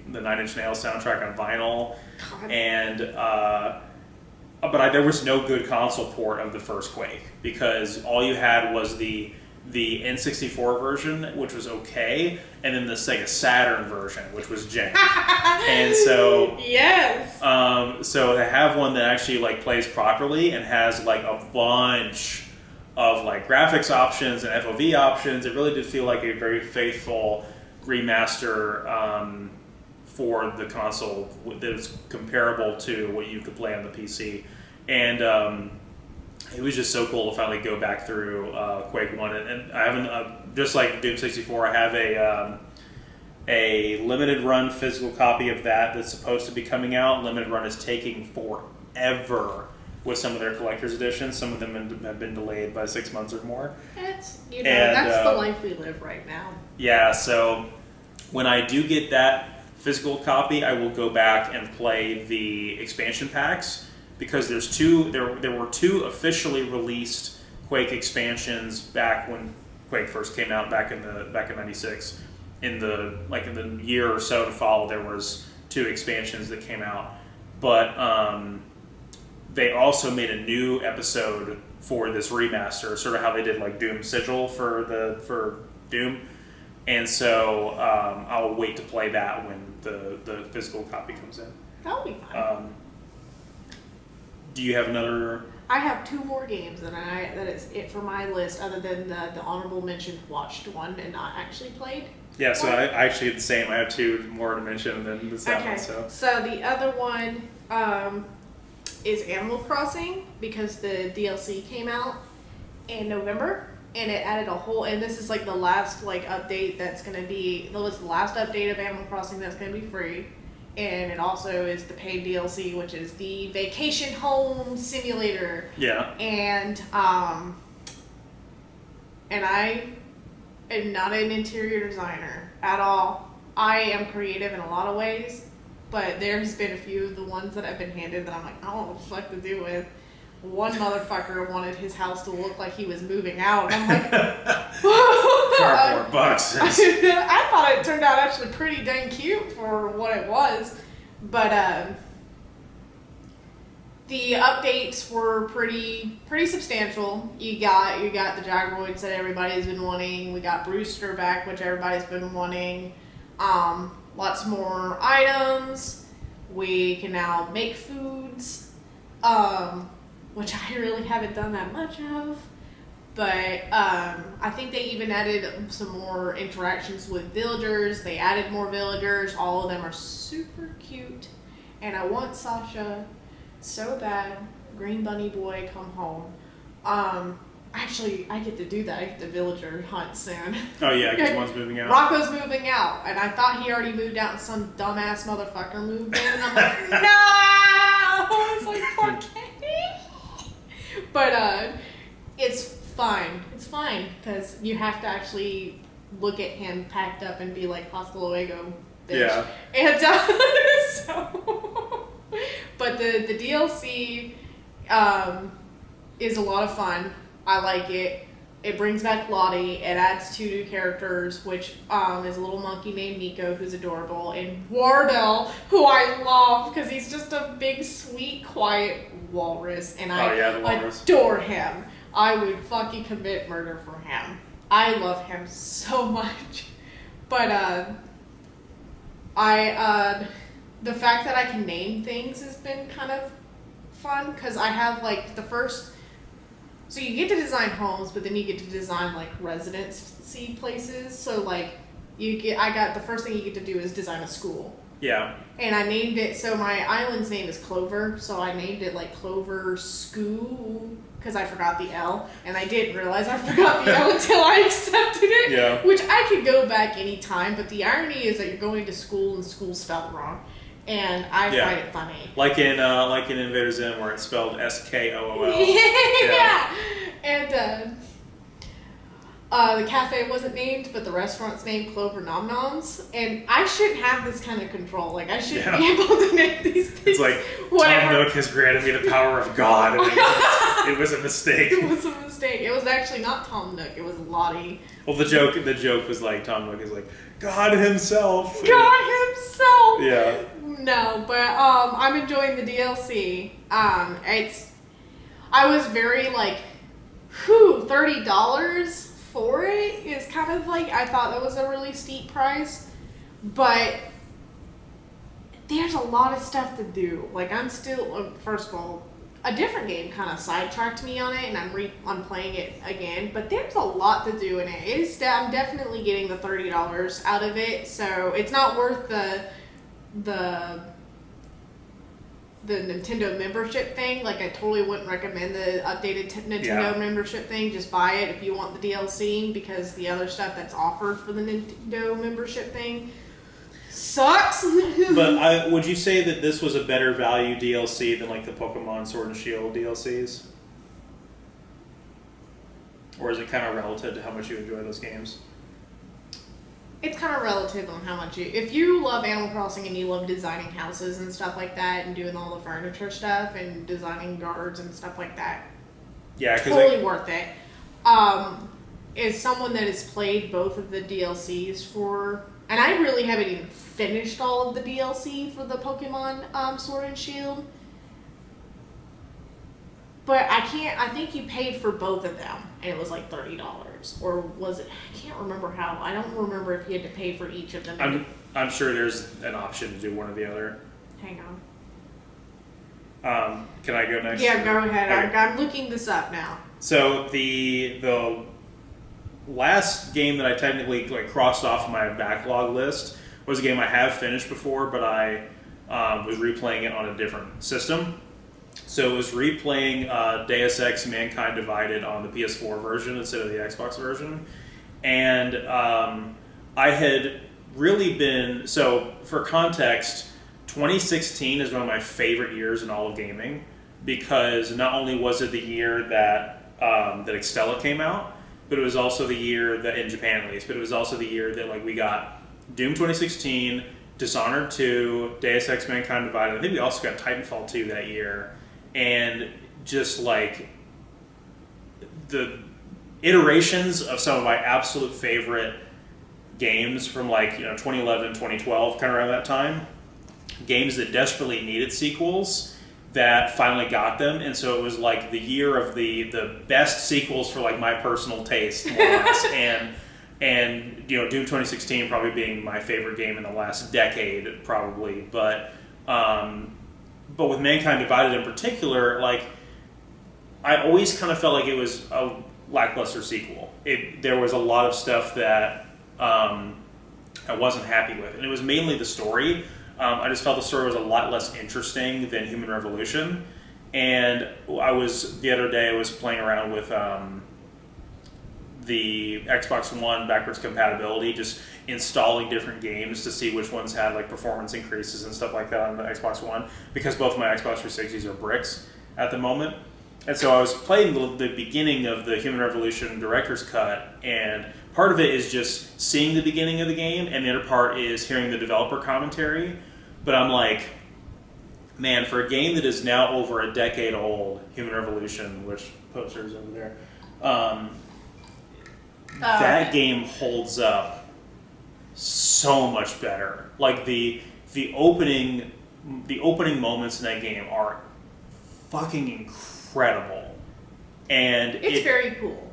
Nine Inch Nails soundtrack on vinyl. God. And there was no good console port of the first Quake because all you had was the N64 version, which was okay, and then the Sega Saturn version, which was jank. And so yes, so to have one that actually plays properly and has a bunch of graphics options and FOV options, it really did feel like a very faithful remaster for the console that is comparable to what you could play on the PC. And it was just so cool to finally go back through Quake 1. And I haven't, just like Doom 64, I have a limited run physical copy of that's supposed to be coming out. Limited run is taking forever with some of their collector's editions. Some of them have been delayed by 6 months or more. That's the life we live right now. Yeah, so when I do get that physical copy, I will go back and play the expansion packs. Because there were two officially released Quake expansions back when Quake first came out back in '96. In the year or so to follow, there was two expansions that came out. But they also made a new episode for this remaster, sort of how they did Doom Sigil for Doom. And so I'll wait to play that when the physical copy comes in. That'll be fun. Do you have another? I have two more games that is it for my list, other than the honorable mention watched one and not actually played. Yeah, so I actually did the same. I have two more to mention than this one. So the other one is Animal Crossing because the DLC came out in November and it added a whole. And this is the last update that's going to be. That was the last update of Animal Crossing that's going to be free. And it also is the paid DLC, which is the Vacation Home Simulator. Yeah. And I am not an interior designer at all. I am creative in a lot of ways, but there's been a few of the ones that I've been handed that I'm like, I don't know what the fuck to do with. One motherfucker wanted his house to look like he was moving out. And I'm like, cardboard boxes. I thought it turned out actually pretty dang cute for what it was. But the updates were pretty substantial. You got the Jagroids that everybody's been wanting. We got Brewster back, which everybody's been wanting. Lots more items. We can now make foods. Which I really haven't done that much of. But I think they even added some more interactions with villagers. They added more villagers. All of them are super cute. And I want Sasha so bad. Green Bunny Boy, come home. Actually, I get to do that. I get the villager hunt soon. Oh yeah, because one's moving out. Rocco's moving out. And I thought he already moved out and some dumbass motherfucker moved in. And I'm like, no! It's like, poor kid. But it's fine. It's fine because you have to actually look at him packed up and be like, hasta luego, bitch. Yeah. And So, but the DLC is a lot of fun. I like it. It brings back Lottie. It adds 2 new characters, which is a little monkey named Nico, who's adorable, and Wardell, who I love because he's just a big, sweet, quiet walrus, and I adore him. I would fucking commit murder for him. I love him so much. But the fact that I can name things has been kind of fun because I have like the first. So you get to design homes, but then you get to design like residency places. So like the first thing you get to do is design a school. Yeah. And I named it, so my island's name is Clover, so I named it like Clover School because I forgot the L, and I didn't realize I forgot the L until I accepted it. Yeah. Which I could go back anytime, but the irony is that you're going to school and school's spelled wrong. And I find it funny. Like in Invader Zim where it's spelled Skool. Yeah. And the cafe wasn't named, but the restaurant's named Clover Nom Noms. And I shouldn't have this kind of control. Like, I shouldn't be able to name these things. It's like, Tom Nook has granted me the power of God. And it was a mistake. It was a mistake. It was actually not Tom Nook. It was Lottie. Well, the joke was like, Tom Nook is like, God himself. God himself. Yeah. No, but I'm enjoying the DLC. I was very like, $30 for it is kind of like, I thought that was a really steep price, but there's a lot of stuff to do. Like I'm still, first of all, a different game kind of sidetracked me on it, and I'm playing it again. But there's a lot to do in it. I'm definitely getting the $30 out of it, so it's not worth the Nintendo membership thing. Like I totally wouldn't recommend the updated Nintendo membership thing. Just buy it if you want the DLC, because the other stuff that's offered for the Nintendo membership thing sucks. But would you say that this was a better value DLC than like the Pokemon Sword and Shield DLCs? Or is it kind of relative to how much you enjoy those games? It's kind of relative on how much if you love Animal Crossing and you love designing houses and stuff like that and doing all the furniture stuff and designing yards and stuff like that. Yeah, totally worth it. As someone that has played both of the DLCs and I really haven't even finished all of the DLC for the Pokemon Sword and Shield. But I think you paid for both of them, and it was like $30. Or was it? I can't remember how. I don't remember if you had to pay for each of them. I'm sure there's an option to do one or the other. Hang on. Can I go next? Yeah, go ahead. Okay. I'm looking this up now. So the last game that I technically crossed off my backlog list was a game I have finished before, but I was replaying it on a different system. So it was replaying Deus Ex Mankind Divided on the PS4 version instead of the Xbox version. And I had really been... So, for context, 2016 is one of my favorite years in all of gaming, because not only was it the year that Extella came out, but it was also the year that, in Japan at least, but it was also the year that we got Doom 2016, Dishonored 2, Deus Ex Mankind Divided. I think we also got Titanfall 2 that year. And just the iterations of some of my absolute favorite games from 2011, 2012, kind of around that time. Games that desperately needed sequels that finally got them. And so it was like the year of the best sequels for my personal taste, more or less. And Doom 2016 probably being my favorite game in the last decade, probably. But with Mankind Divided in particular, I always kind of felt like it was a lackluster sequel. There was a lot of stuff that I wasn't happy with, and it was mainly the story. I just felt the story was a lot less interesting than Human Revolution. And the other day I was playing around with the Xbox One backwards compatibility, just installing different games to see which ones had performance increases and stuff like that on the Xbox One, because both my Xbox 360s are bricks at the moment. And so I was playing the beginning of the Human Revolution Director's Cut, and part of it is just seeing the beginning of the game, and the other part is hearing the developer commentary. But I'm like, man, for a game that is now over a decade old, Human Revolution, which poster's over there, that game holds up so much better. Like the opening moments in that game are fucking incredible, and it's very cool.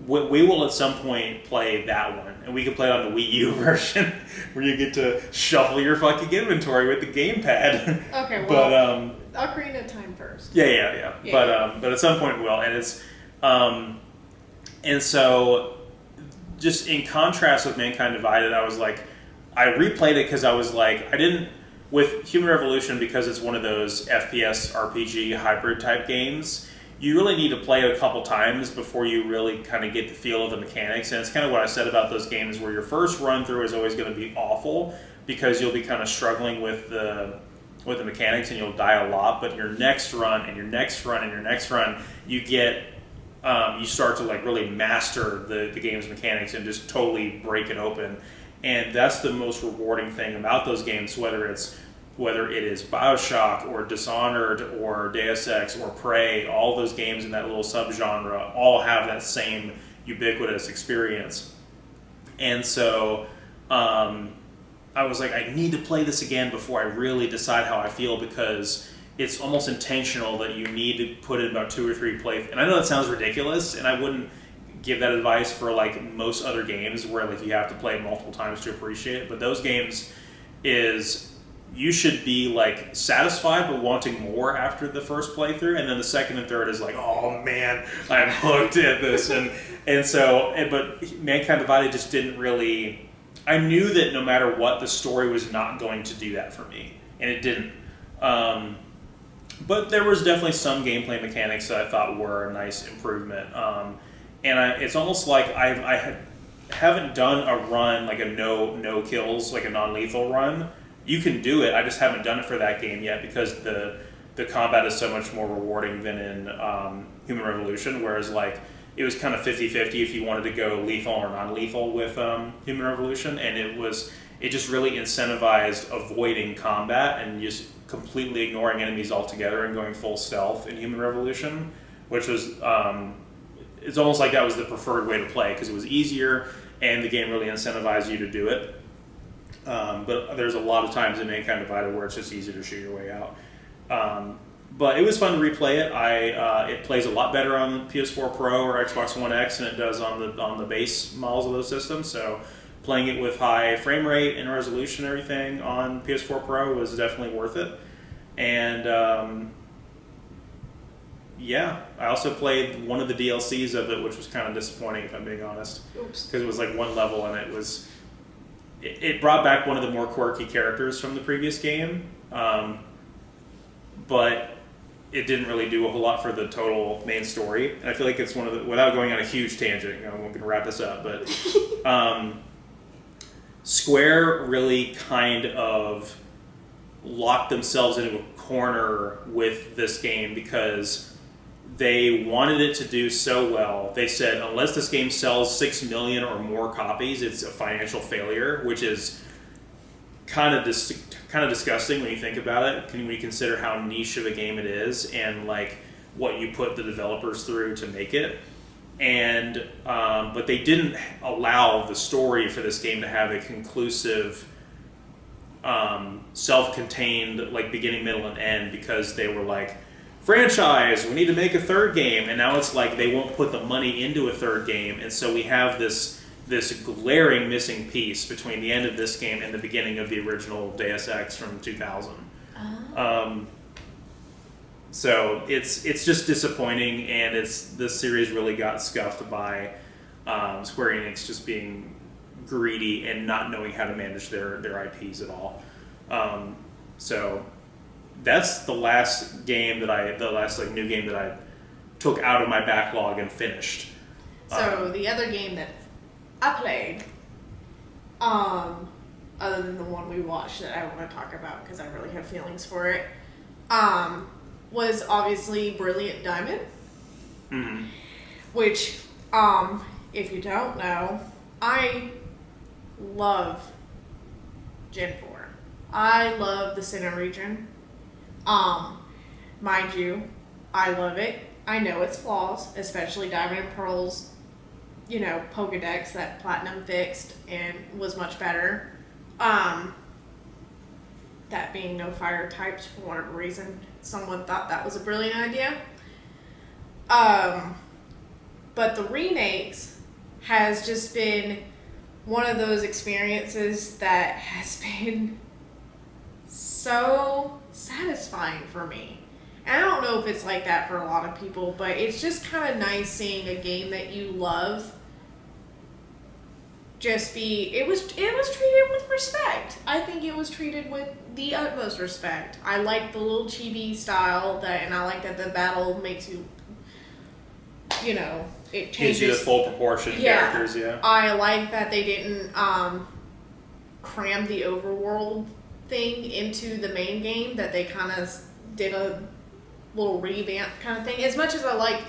We will at some point play that one, and we can play it on the Wii U version, where you get to shuffle your fucking inventory with the gamepad. Okay, well, but Ocarina of Time first. Yeah. But at some point we will, and it's and so just in contrast with Mankind Divided, I was like, I replayed it because I was like, I didn't with Human Revolution, because it's one of those FPS RPG hybrid type games. You really need to play it a couple times before you really kind of get the feel of the mechanics. And it's kind of what I said about those games, where your first run through is always going to be awful because you'll be kind of struggling with the mechanics and you'll die a lot. But your next run and your next run and your next run, you get you start to like really master the game's mechanics and just totally break it open. And that's the most rewarding thing about those games, whether it is BioShock or Dishonored or Deus Ex or Prey. All those games in that little subgenre all have that same ubiquitous experience. And so I was like, I need to play this again before I really decide how I feel, because it's almost intentional that you need to put in about 2 or 3 playthroughs. And I know that sounds ridiculous, and I wouldn't give that advice for like most other games where like you have to play it multiple times to appreciate it. But those games you should be like satisfied but wanting more after the first playthrough, and then the second and third is like, oh man, I'm hooked at this. But Mankind Divided just didn't really. I knew that no matter what, the story was not going to do that for me, and it didn't. But there was definitely some gameplay mechanics that I thought were a nice improvement. It's almost like I haven't done a run, like a no kills, like a non-lethal run. You can do it, I just haven't done it for that game yet, because the combat is so much more rewarding than in Human Revolution, whereas like it was kind of 50-50 if you wanted to go lethal or non-lethal with Human Revolution, and it just really incentivized avoiding combat and just completely ignoring enemies altogether and going full stealth in Human Revolution, which was it's almost like that was the preferred way to play, because it was easier and the game really incentivized you to do it. But there's a lot of times in Mankind Divided where it's just easier to shoot your way out. But it was fun to replay it. It plays a lot better on PS4 Pro or Xbox One X than it does on the base models of those systems. So playing it with high frame rate and resolution and everything on PS4 Pro was definitely worth it. And yeah, I also played one of the DLCs of it, which was kind of disappointing, if I'm being honest. Because it was like one level, and it brought back one of the more quirky characters from the previous game, but it didn't really do a whole lot for the total main story. And I feel like it's one of the, without going on a huge tangent, I'm going to wrap this up, but Square really kind of locked themselves into a corner with this game because they wanted it to do so well. They said, unless this game sells 6 million or more copies, it's a financial failure, which is kind of disgusting when you think about it. When you consider how niche of a game it is and like what you put the developers through to make it. And but they didn't allow the story for this game to have a conclusive, self-contained like beginning, middle, and end, because they were like, franchise, we need to make a third game, and now it's like they won't put the money into a third game, and so we have this glaring missing piece between the end of this game and the beginning of the original Deus Ex from 2000. So it's just disappointing, and this series really got scuffed by Square Enix just being greedy and not knowing how to manage their IPs at all. So that's the last game new game that I took out of my backlog and finished. So the other game that I played, other than the one we watched that I want to talk about because I really have feelings for it, was obviously Brilliant Diamond. Mm-hmm. Which, if you don't know, I love Gen 4. I love the Sinnoh region. Mind you, I love it. I know its flaws, especially Diamond and Pearl's, Pokedex that Platinum fixed and was much better. That being no fire types for whatever reason, someone thought that was a brilliant idea. But the remakes has just been one of those experiences that has been so satisfying for me. And I don't know if it's like that for a lot of people, but it's just kind of nice seeing a game that you love it was treated with respect. I think it was treated with the utmost respect. I like the little chibi style and I like that the battle makes you, it changes. Gives you the full proportion characters, yeah. I like that they didn't cram the overworld thing into the main game, that they kind of did a little revamp kind of thing. As much as I like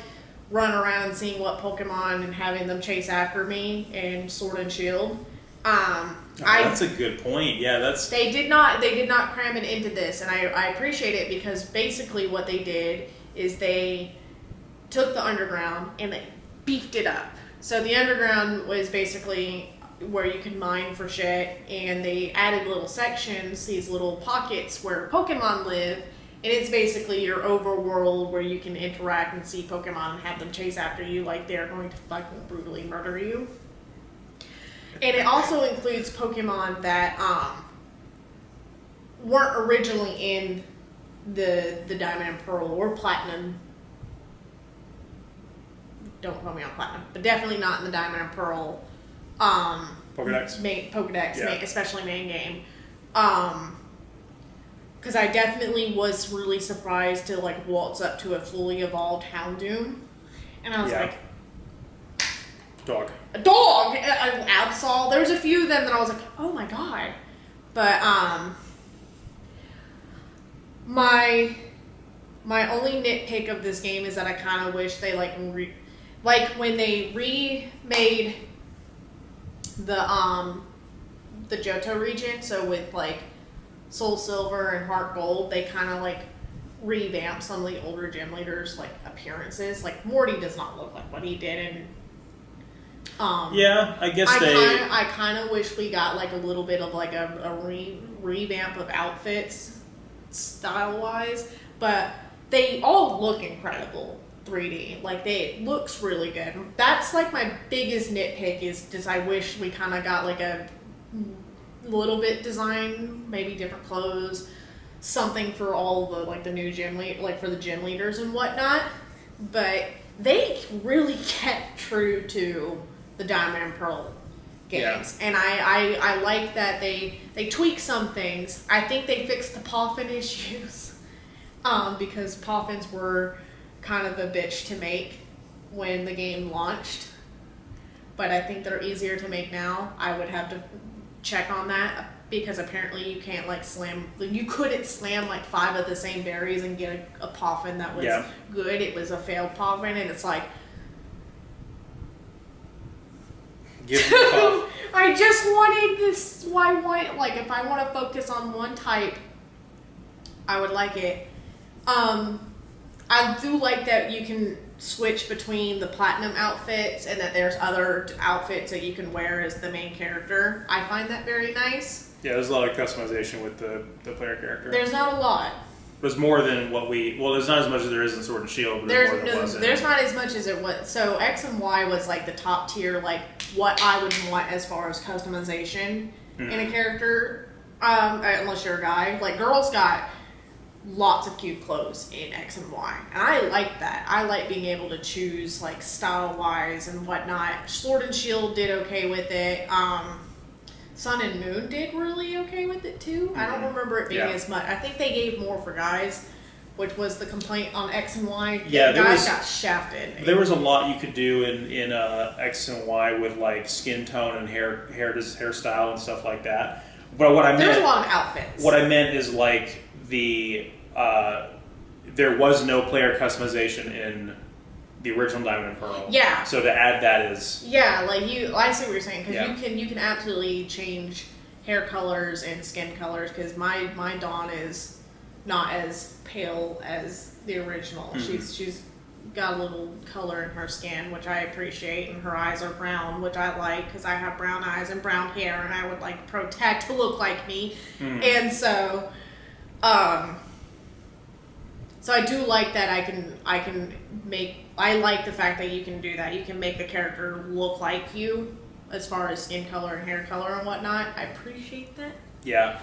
run around and seeing what Pokemon and having them chase after me and Sword and Shield. That's a good point. Yeah, they did not cram it into this, and I appreciate it, because basically what they did is they took the underground and they beefed it up. So the underground was basically where you could mine for shit, and they added little sections, these little pockets where Pokemon live. And it's basically your overworld where you can interact and see Pokemon and have them chase after you like they're going to fucking brutally murder you. And it also includes Pokemon that weren't originally in the Diamond and Pearl or Platinum. Don't quote me on Platinum, but definitely not in the Diamond and Pearl Pokedex, Yeah. especially main game. Because I definitely was really surprised to waltz up to a fully evolved Houndoom, and I was like, a dog, Absol. There was a few of them that I was like, oh my god. But my only nitpick of this game is that I kind of wish they when they remade the Johto region, so with Soul Silver and Heart Gold, they kind of revamped some of the older gym leaders' appearances. Morty does not look like what he did in. Yeah, I guess I kind of wish we got a little bit of a revamp of outfits, style wise, but they all look incredible 3D. It looks really good. That's my biggest nitpick is just I wish we kind of got a little bit design, maybe different clothes, something for all the new gym for the gym leaders and whatnot. But they really kept true to the Diamond and Pearl games, and I like that they tweak some things. I think they fixed the Poffin issues because Poffins were kind of a bitch to make when the game launched, but I think they're easier to make now. I would have to check on that, because apparently you can't you couldn't slam 5 of the same berries and get a Poffin that was good. It was a failed Poffin, and it's I just wanted this. Why want if I want to focus on one type, I would like it. I do like that you can switch between the Platinum outfits, and that there's other outfits that you can wear as the main character. I find that very nice. Yeah, there's a lot of customization with the player character. There's not a lot. There's more than there's not as much as there is in Sword and Shield, but there's more than was in There's not as much as it was. So X and Y was the top tier, what I would want as far as customization in a character, unless you're a guy. Girls got lots of cute clothes in X and Y, and I like that. I like being able to choose style wise and whatnot. Sword and Shield did okay with it. Sun and Moon did really okay with it too. I don't remember it being as much. I think they gave more for guys, which was the complaint on X and Y. Yeah, guys got shafted. There was a lot you could do in X and Y with skin tone and hairstyle and stuff like that. But there's a lot of outfits. What I meant is there was no player customization in the original Diamond and Pearl. Yeah. So to add that is I see what you're saying, because you can absolutely change hair colors and skin colors, because my Dawn is not as pale as the original. She's got a little color in her skin, which I appreciate, and her eyes are brown, which I like because I have brown eyes and brown hair, and I would like Protect to look like me. And so so I do like that I like the fact that you can do that. You can make the character look like you as far as skin color and hair color and whatnot. I appreciate that. Yeah.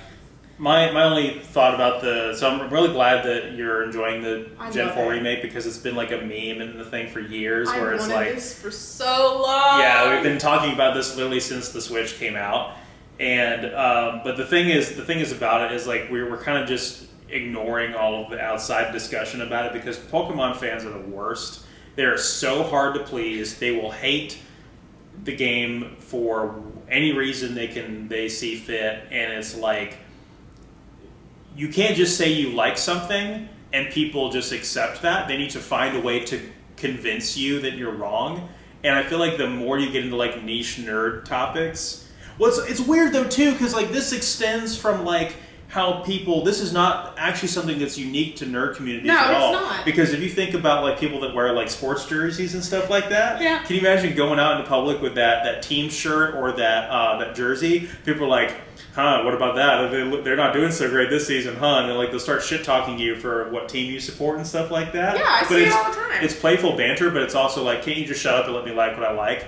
My only thought about so I'm really glad that you're enjoying the Gen 4 remake, because it's been like a meme and the thing for years, where it's like, this for so long. Yeah, we've been talking about this literally since the Switch came out, and but the thing is about it is like we're kind of just ignoring all of the outside discussion about it, because Pokemon fans are the worst. They're so hard to please. They will hate the game for any reason they see fit, and it's like, you can't just say you like something and people just accept that. They need to find a way to convince you that you're wrong. And I feel like the more you get into like niche nerd topics, well, it's weird though too, because like this extends from like how this is not actually something that's unique to nerd communities at all. No, it's not. Because if you think about like people that wear like sports jerseys and stuff like that, yeah. Can you imagine going out into public with that team shirt or that jersey? People are like, what about that? They're not doing so great this season, huh? And they'll start shit-talking you for what team you support and stuff like that. Yeah, I see it all the time. It's playful banter, but it's also like, can't you just shut up and let me like what I like?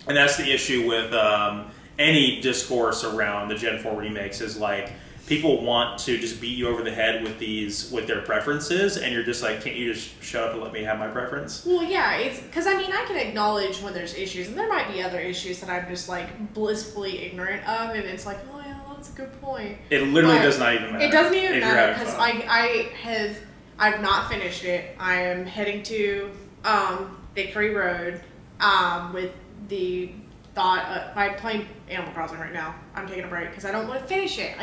And that's the issue with any discourse around the Gen 4 remakes, is like, people want to just beat you over the head with their preferences, and you're just like, can't you just shut up and let me have my preference? Well, yeah, it's because I can acknowledge when there's issues, and there might be other issues that I'm just like blissfully ignorant of, and it's like, oh yeah, that's a good point. It literally does not even matter. It doesn't even matter, because I've not finished it. I am heading to Victory Road with the thought I'm playing Animal Crossing right now. I'm taking a break because I don't want to finish it.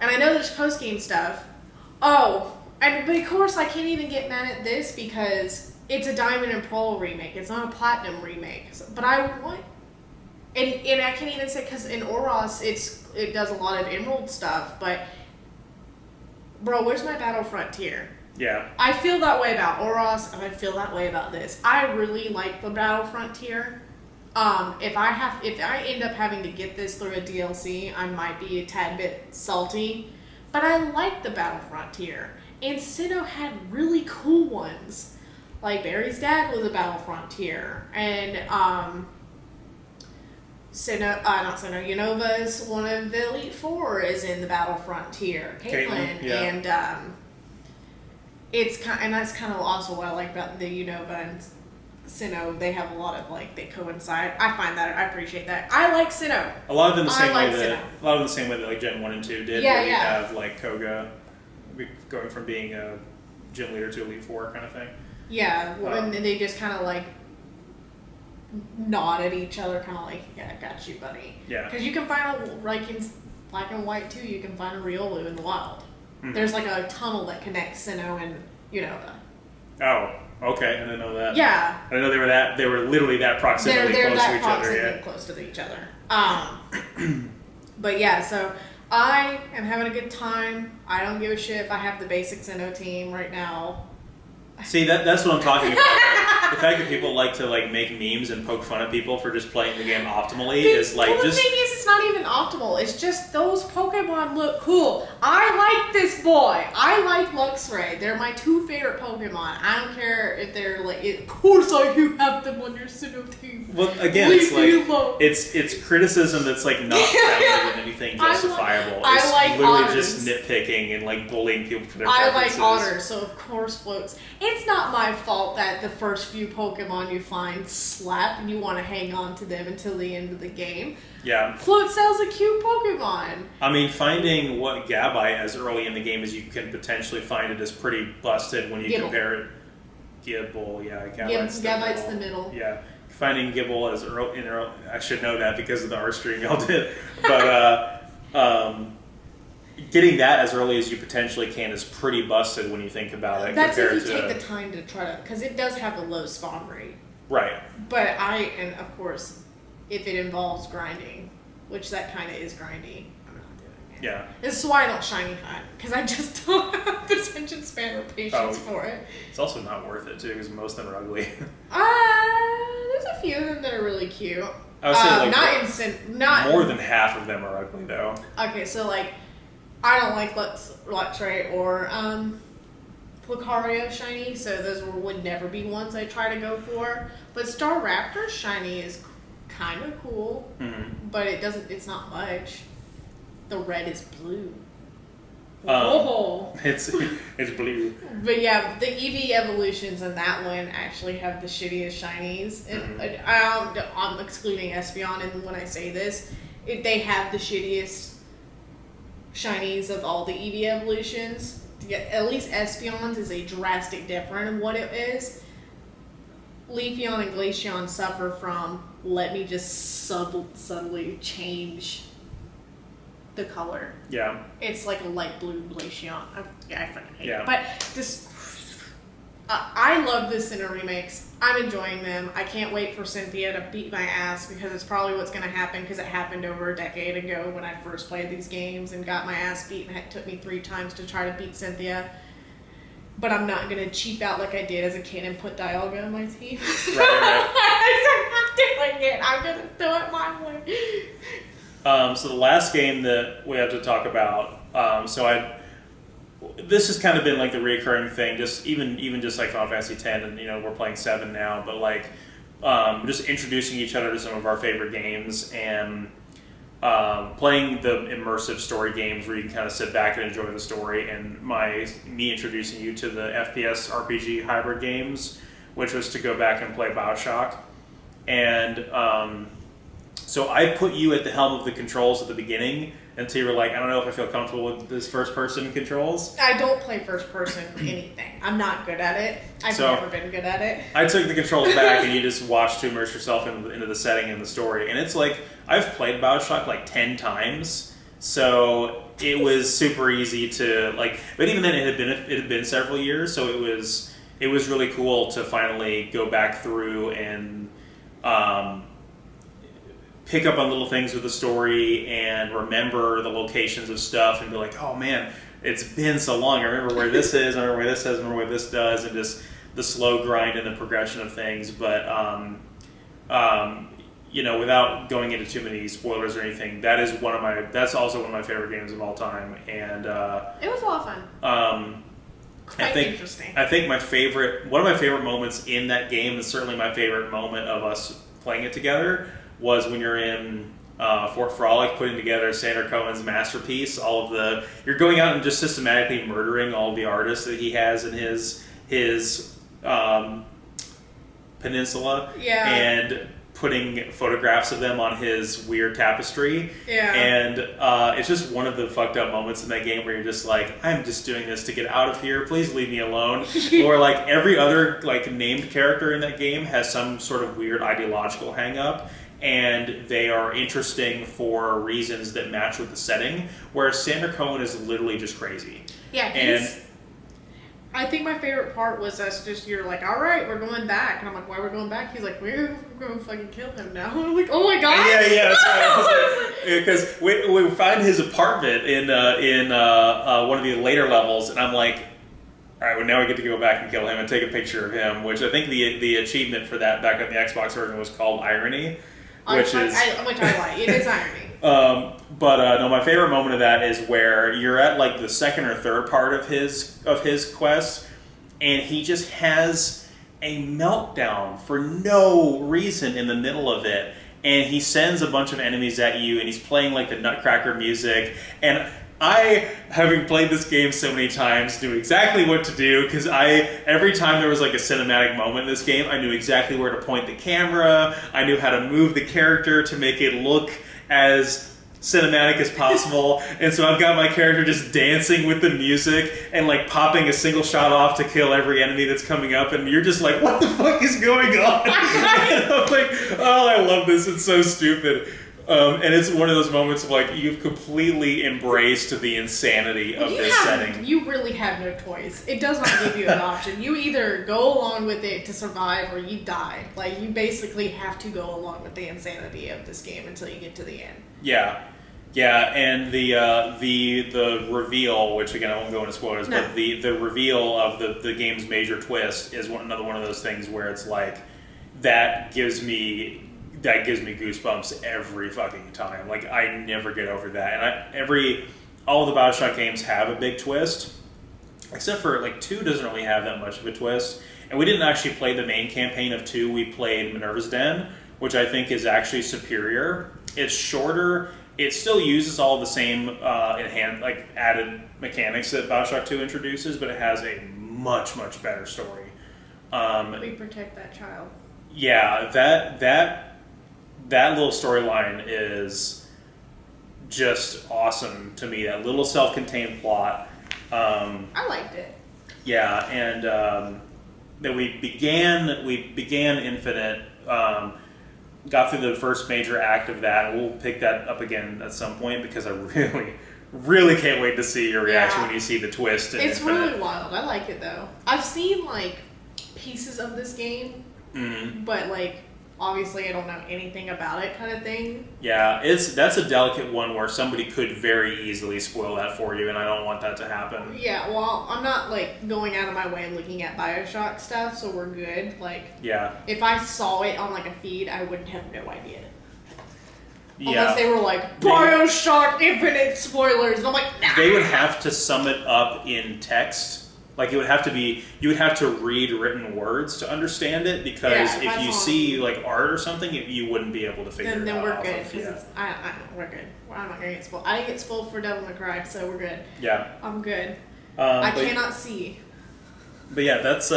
And I know there's post-game stuff. Oh, but of course I can't even get mad at this because it's a Diamond and Pearl remake. It's not a Platinum remake. But I want... And I can't even say, because in Oros, it does a lot of Emerald stuff, but... Bro, where's my Battle Frontier? Yeah. I feel that way about Oros, and I feel that way about this. I really like the Battle Frontier. If I end up having to get this through a DLC, I might be a tad bit salty. But I like the Battle Frontier. And Sinnoh had really cool ones. Like Barry's dad was a Battle Frontier. And Unova's one of the Elite Four is in the Battle Frontier. Caitlin. Yeah. And that's kind of also what I like about the Unova and Sinnoh. They have a lot of they coincide. I appreciate that. I like Sinnoh. A lot of them the same way that like Gen 1 and 2 did. Yeah, where you yeah. have like Koga going from being a gym leader to Elite Four kind of thing. Yeah, and they just kind of nod at each other, kind of yeah, I got you, buddy. Yeah. Because you can find in Black and White too, you can find a Riolu in the wild. Mm-hmm. There's a tunnel that connects Sinnoh and Unova. Oh, okay, I didn't know that. Yeah. I didn't know they were literally that proximity close to each other. Yeah. Close to each other. But yeah, so I am having a good time. I don't give a shit if I have the basic Sinnoh team right now. See, that's what I'm talking about. The fact that people like to make memes and poke fun at people for just playing the game optimally is the thing is, it's not even optimal. It's just those Pokemon look cool. I like this boy. I like Luxray. They're my two favorite Pokemon. I don't care if they're of course you have them on your Sinnoh team. Well, again, it's criticism that's not grounded in anything justifiable. I literally otters. Just nitpicking and bullying people for their I preferences. like otters, so of course Floats. It's not my fault that the first few Pokemon you find slap and you want to hang on to them until the end of the game. Yeah. Float sells a cute Pokemon. I mean, finding what Gabite as early in the game as you can potentially find it is pretty busted when you compare it. Gibble, yeah. Gabite's the middle. Yeah. Finding Gibble as early, I should know that because of the art stream y'all did. But, getting that as early as you potentially can is pretty busted when you think about it. That's if you take the time to try to, because it does have a low spawn rate. Right. But and of course, if it involves grinding, which that kind of is grindy. I'm not doing it. Yeah. This is why I don't shiny hunt, because I just don't have the attention span or patience for it. It's also not worth it too, because most of them are ugly. There's a few of them that are really cute. I would say not more than half of them are ugly though. Okay, so like, I don't like Luxray or Lucario shiny, so those would never be ones I try to go for. But Star Raptor shiny is kind of cool, but it's not much. The red is blue. It's blue. But yeah, the EV evolutions in that one actually have the shittiest shinies. And I'm excluding Espeon, and when I say this, they have the shittiest shinies of all the EV evolutions. At least Espeon's is a drastic difference in what it is. Leafeon and Glaceon suffer from, let me just subtly change the color. Yeah. It's like a light blue Glaceon. I fucking hate it. But this, I love the Sinnoh remakes. I'm enjoying them. I can't wait for Cynthia to beat my ass, because it's probably what's going to happen, because it happened over a decade ago when I first played these games and got my ass beat, and it took me 3 times to try to beat Cynthia. But I'm not going to cheap out like I did as a kid and put Dialga on my team. Right. I'm not doing it. I'm going to do it my way. So the last game that we have to talk about, this has kind of been like the recurring thing, just even just like Final Fantasy X, and we're playing 7 now, but like just introducing each other to some of our favorite games, and playing the immersive story games where you can kind of sit back and enjoy the story, and me introducing you to the FPS RPG hybrid games, which was to go back and play BioShock. And so I put you at the helm of the controls at the beginning until you were like, I don't know if I feel comfortable with this first-person controls. I don't play first-person anything. I'm not good at it. I've never been good at it. I took the controls back, and you just watched to immerse yourself into the setting and the story. And it's like, I've played BioShock like 10 times, so it was super easy to like. But even then, it had been several years, so it was really cool to finally go back through and pick up on little things with the story and remember the locations of stuff and be like, oh man, it's been so long. I remember where this is, I remember where this is, I remember what this does, and just the slow grind and the progression of things. But without going into too many spoilers or anything, that's also one of my favorite games of all time. And it was a lot of fun. Interesting. I think one of my favorite moments in that game, and certainly my favorite moment of us playing it together, was when you're in Fort Frolic putting together Sandra Cohen's masterpiece. You're going out and just systematically murdering all the artists that he has in his peninsula, and putting photographs of them on his weird tapestry. Yeah. And it's just one of the fucked up moments in that game where you're just like, I'm just doing this to get out of here. Please leave me alone. Or like every other like named character in that game has some sort of weird ideological hang up, and they are interesting for reasons that match with the setting, whereas Sandra Cohen is literally just crazy. Yeah, I think my favorite part was you're like, all right, we're going back. And I'm like, why are we going back? He's like, we're going to fucking kill him now. I'm like, oh my god. Yeah, that's right. Because we find his apartment in one of the later levels, and I'm like, all right, well, now we get to go back and kill him and take a picture of him, which I think the achievement for that back on the Xbox version was called Irony. Which I like. It is irony. No, my favorite moment of that is where you're at like the second or third part of his quest, and he just has a meltdown for no reason in the middle of it, and he sends a bunch of enemies at you, and he's playing like the Nutcracker music, and I, having played this game so many times, knew exactly what to do, because every time there was like a cinematic moment in this game, I knew exactly where to point the camera, I knew how to move the character to make it look as cinematic as possible, and so I've got my character just dancing with the music and like popping a single shot off to kill every enemy that's coming up, and you're just like, what the fuck is going on? And I'm like, oh, I love this, it's so stupid. And it's one of those moments of like you've completely embraced the insanity of this setting. You really have no choice. It does not give you an option. You either go along with it to survive or you die. Like you basically have to go along with the insanity of this game until you get to the end. Yeah, and the reveal, which again I won't go into spoilers, but the reveal of the game's major twist is another one of those things where it's like that gives me goosebumps every fucking time. Like I never get over that. And all the BioShock games have a big twist, except for like 2 doesn't really have that much of a twist. And we didn't actually play the main campaign of 2. We played Minerva's Den, which I think is actually superior. It's shorter. It still uses all the same added mechanics that BioShock 2 introduces, but it has a much, much better story. We protect that child. Yeah, that little storyline is just awesome to me. That little self-contained plot. I liked it. Yeah, and that we began Infinite. Got through the first major act of that. We'll pick that up again at some point because I really, really can't wait to see your reaction when you see the twist. It's really wild. I like it though. I've seen like pieces of this game, but like obviously I don't know anything about it, kind of thing. Yeah, that's a delicate one where somebody could very easily spoil that for you, and I don't want that to happen. Yeah, well, I'm not like going out of my way looking at BioShock stuff, so we're good. Like, yeah, if I saw it on like a feed, I wouldn't have no idea. Yeah. Unless they were like BioShock Infinite spoilers, and I'm like, nah. They would have to sum it up in text. Like you would have to read written words to understand it, because if you see like art or something, you wouldn't be able to figure it out. Then we're good. We're good. I'm not gonna get spoiled. I didn't get spoiled for Devil May Cry, so we're good. Yeah, I'm good. I cannot see. But yeah, that's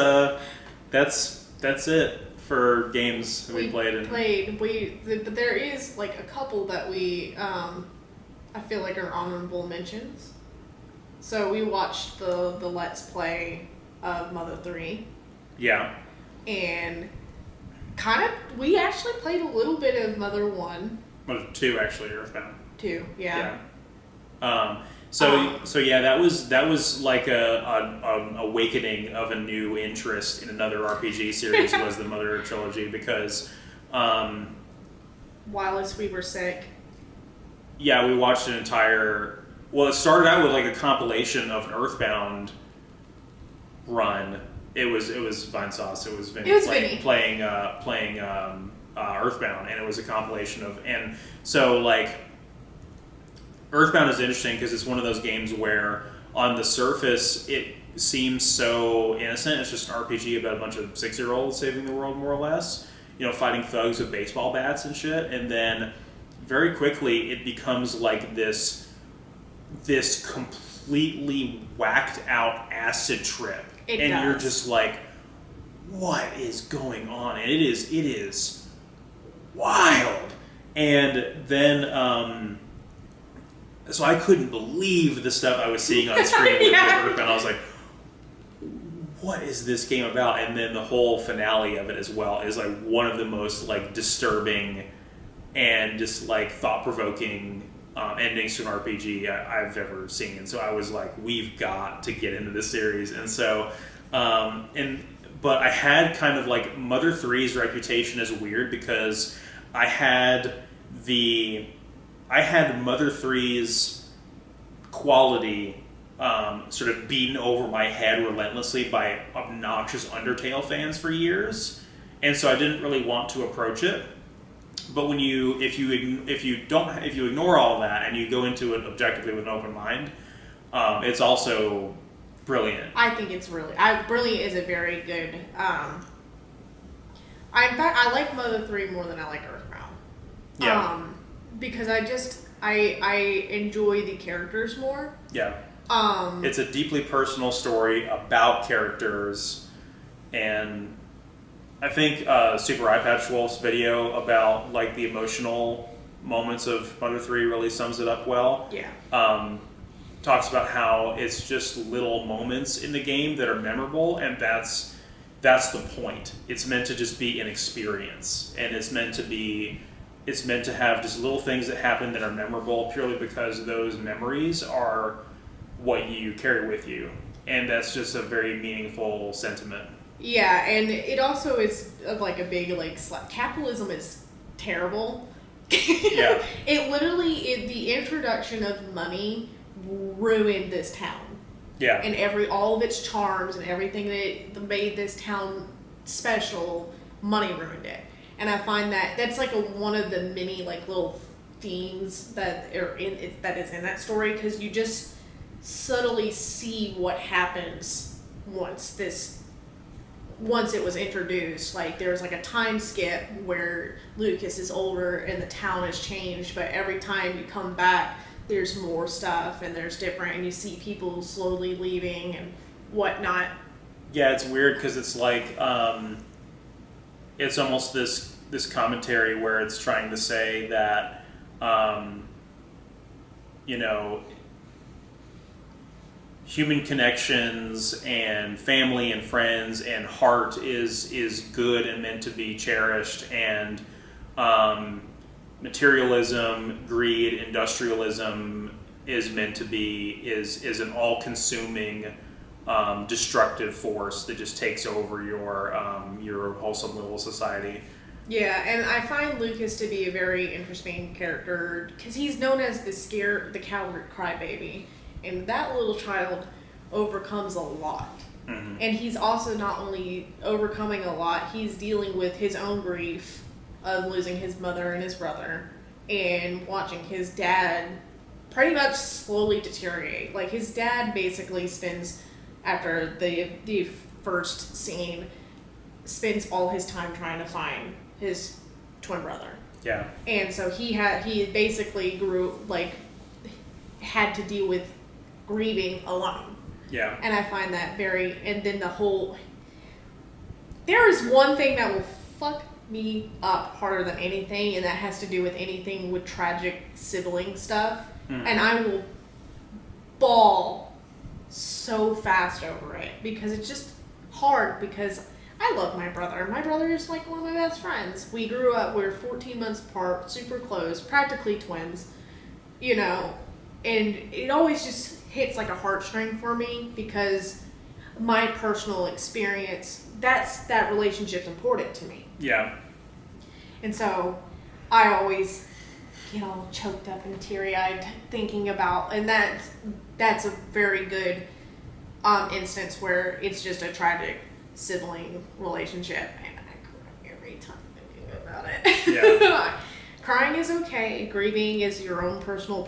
it for games we played. But there is like a couple that we I feel like are honorable mentions. So we watched the Let's Play of Mother 3. Yeah. And we actually played a little bit of Mother 1. Mother 2 actually, Earthbound. 2, yeah. So yeah, that was like a awakening of a new interest in another RPG series was the Mother trilogy, because whilst we were sick. Yeah, we watched an entire. Well, it started out with like a compilation of an Earthbound run. It was Vinesauce. It was Vinny playing Earthbound, and it was a compilation of. And so like Earthbound is interesting because it's one of those games where on the surface it seems so innocent. It's just an RPG about a bunch of 6-year-olds saving the world, more or less. Fighting thugs with baseball bats and shit, and then very quickly it becomes like this completely whacked out acid trip. You're just like, what is going on? And it is wild. And then so I couldn't believe the stuff I was seeing on screen with Earthbound. I was like, what is this game about? And then the whole finale of it as well is like one of the most like disturbing and just like thought-provoking endings to an RPG I've ever seen. And so I was like, we've got to get into this series. And so, but I had kind of like Mother 3's reputation as weird because I had Mother 3's quality sort of beaten over my head relentlessly by obnoxious Undertale fans for years. And so I didn't really want to approach it. But if you ignore all that and you go into it objectively with an open mind, it's also brilliant. I think it's brilliant is a very good. In fact, I like Mother 3 more than I like Earthbound. Yeah. Because I enjoy the characters more. Yeah. It's a deeply personal story about characters, and I think Super Eye Patch Wolf's video about like the emotional moments of Mother 3 really sums it up well. Yeah. Talks about how it's just little moments in the game that are memorable, and that's the point. It's meant to just be an experience, and it's meant to be it's meant to have just little things that happen that are memorable purely because those memories are what you carry with you. And that's just a very meaningful sentiment. Yeah, and it also is like a big capitalism is terrible. Yeah. It literally the introduction of money ruined this town. Yeah. And all of its charms and everything that made this town special, money ruined it. And I find that's like one of the many like little themes that that is in that story, because you just subtly see what happens once it was introduced. Like there's like a time skip where Lucas is older and the town has changed, but every time you come back there's more stuff and there's different, and you see people slowly leaving and whatnot. Yeah, it's weird because it's like it's almost this commentary where it's trying to say that you know, human connections and family and friends and heart is good and meant to be cherished, and materialism, greed, industrialism is meant to be is an all-consuming destructive force that just takes over your wholesome little society. Yeah, and I find Lucas to be a very interesting character because he's known as the coward crybaby, and that little child overcomes a lot. Mm-hmm. And he's also not only overcoming a lot, he's dealing with his own grief of losing his mother and his brother, and watching his dad pretty much slowly deteriorate. Like his dad basically spends, after the first scene, spends all his time trying to find his twin brother. Yeah. And so he basically had to deal with grieving alone. Yeah. And I find that and then there is one thing that will fuck me up harder than anything, and that has to do with anything with tragic sibling stuff. Mm. And I will bawl so fast over it because it's just hard, because I love my brother. My brother is like one of my best friends. We grew up, we were 14 months apart, super close, practically twins, you know, and it always just hits like a heartstring for me because my personal experience, that relationship's important to me. Yeah. And so I always get all choked up and teary-eyed thinking about, and that's a very good instance where it's just a tragic sibling relationship, and I cry every time thinking about it. Yeah. Crying is okay. Grieving is your own personal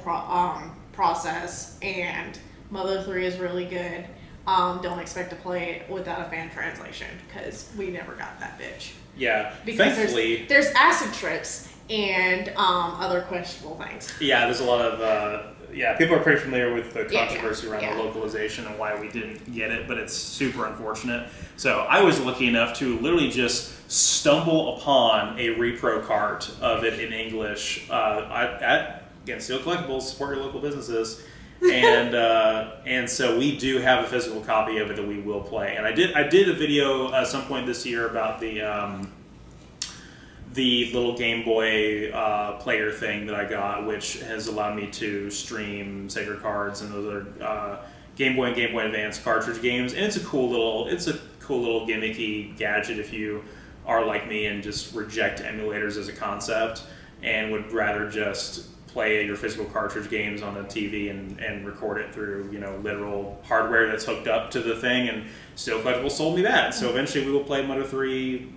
process, and Mother 3 is really good. Don't expect to play it without a fan translation, because we never got that bitch. Yeah. Because Thankfully, there's acid trips and other questionable things. yeah, there's a lot of people are pretty familiar with the controversy around yeah. the localization and why we didn't get it, but it's super unfortunate. So I was lucky enough to literally just stumble upon a repro cart of it in English again, Steel Collectibles, support your local businesses. And so we do have a physical copy of it that we will play. And I did a video at some point this year about the little Game Boy player thing that I got, which has allowed me to stream Sacred Cards and those other Game Boy and Game Boy Advance cartridge games. And it's a cool little gimmicky gadget if you are like me and just reject emulators as a concept and would rather just play your physical cartridge games on a TV and record it through, literal hardware that's hooked up to the thing. And Steel Collectibles sold me that. So eventually we will play Mother 3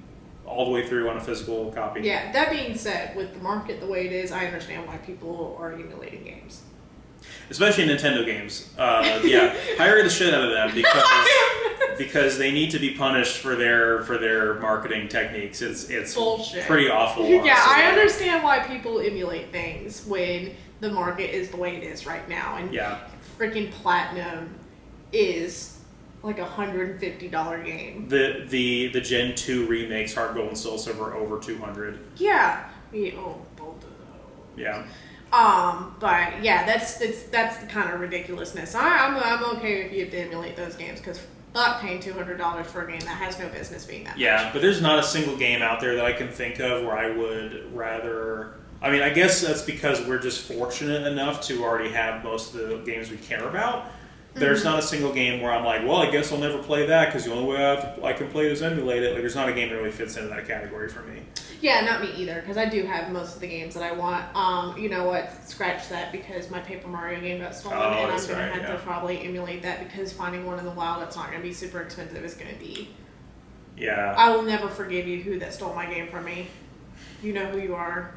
all the way through on a physical copy. Yeah, that being said, with the market the way it is, I understand why people are emulating games. Especially Nintendo games. Hire the shit out of them because they need to be punished for their marketing techniques. It's bullshit. Pretty awful. Yeah, I understand why people emulate things when the market is the way it is right now, and freaking Platinum is like $150 game. The Gen 2 remakes, Heart Gold and Soul Silver, over $200. Yeah, we own both of those. Yeah. But yeah, that's the kind of ridiculousness. I'm okay if you have to emulate those games, because fuck paying $200 for a game that has no business being that much. Yeah, but there's not a single game out there that I can think of where I would rather I mean, I guess that's because we're just fortunate enough to already have most of the games we care about. There's not a single game where I'm like, well, I guess I'll never play that because the only way I can play it is emulate it. Like, there's not a game that really fits into that category for me. Yeah, not me either, because I do have most of the games that I want. You know what? Scratch that, because my Paper Mario game got stolen, and I'm going to have to probably emulate that, because finding one in the wild that's not going to be super expensive is going to be... Yeah. I will never forgive you who that stole my game from me. You know who you are.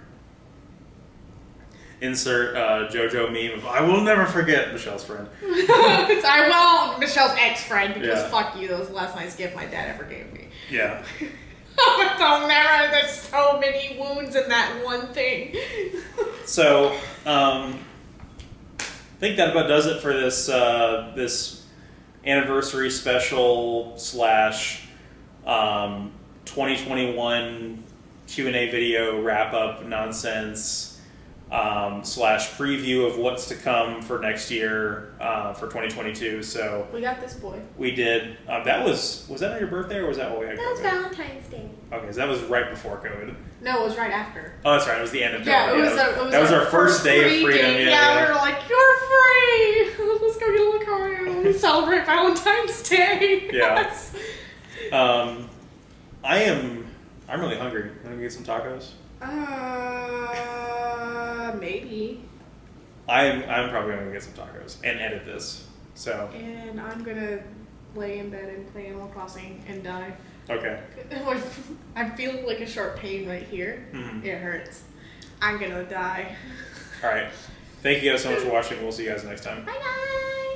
Insert JoJo meme of, I will never forget Michelle's friend. Michelle's ex-friend, because fuck you, that was the last nice gift my dad ever gave me. Yeah. There's so many wounds in that one thing. So, I think that about does it for this this anniversary special / 2021 Q&A video wrap-up nonsense. / preview of what's to come for next year for 2022. So we got this boy. We did. That was that on your birthday or was that what we had? That was Valentine's Day. Okay, so that was right before COVID. No, it was right after. Oh, that's right. It was the end of COVID. Yeah, that was our first day of freedom. Yeah, we were like, you're free. Let's go get a little Mario and celebrate Valentine's Day. Yeah. I'm really hungry. Want to get some tacos? Maybe. I'm probably going to get some tacos and edit this. So. And I'm gonna lay in bed and play Animal Crossing and die. Okay. I'm feeling like a sharp pain right here. Mm-hmm. It hurts. I'm gonna die. All right. Thank you guys so much for watching. We'll see you guys next time. Bye guys.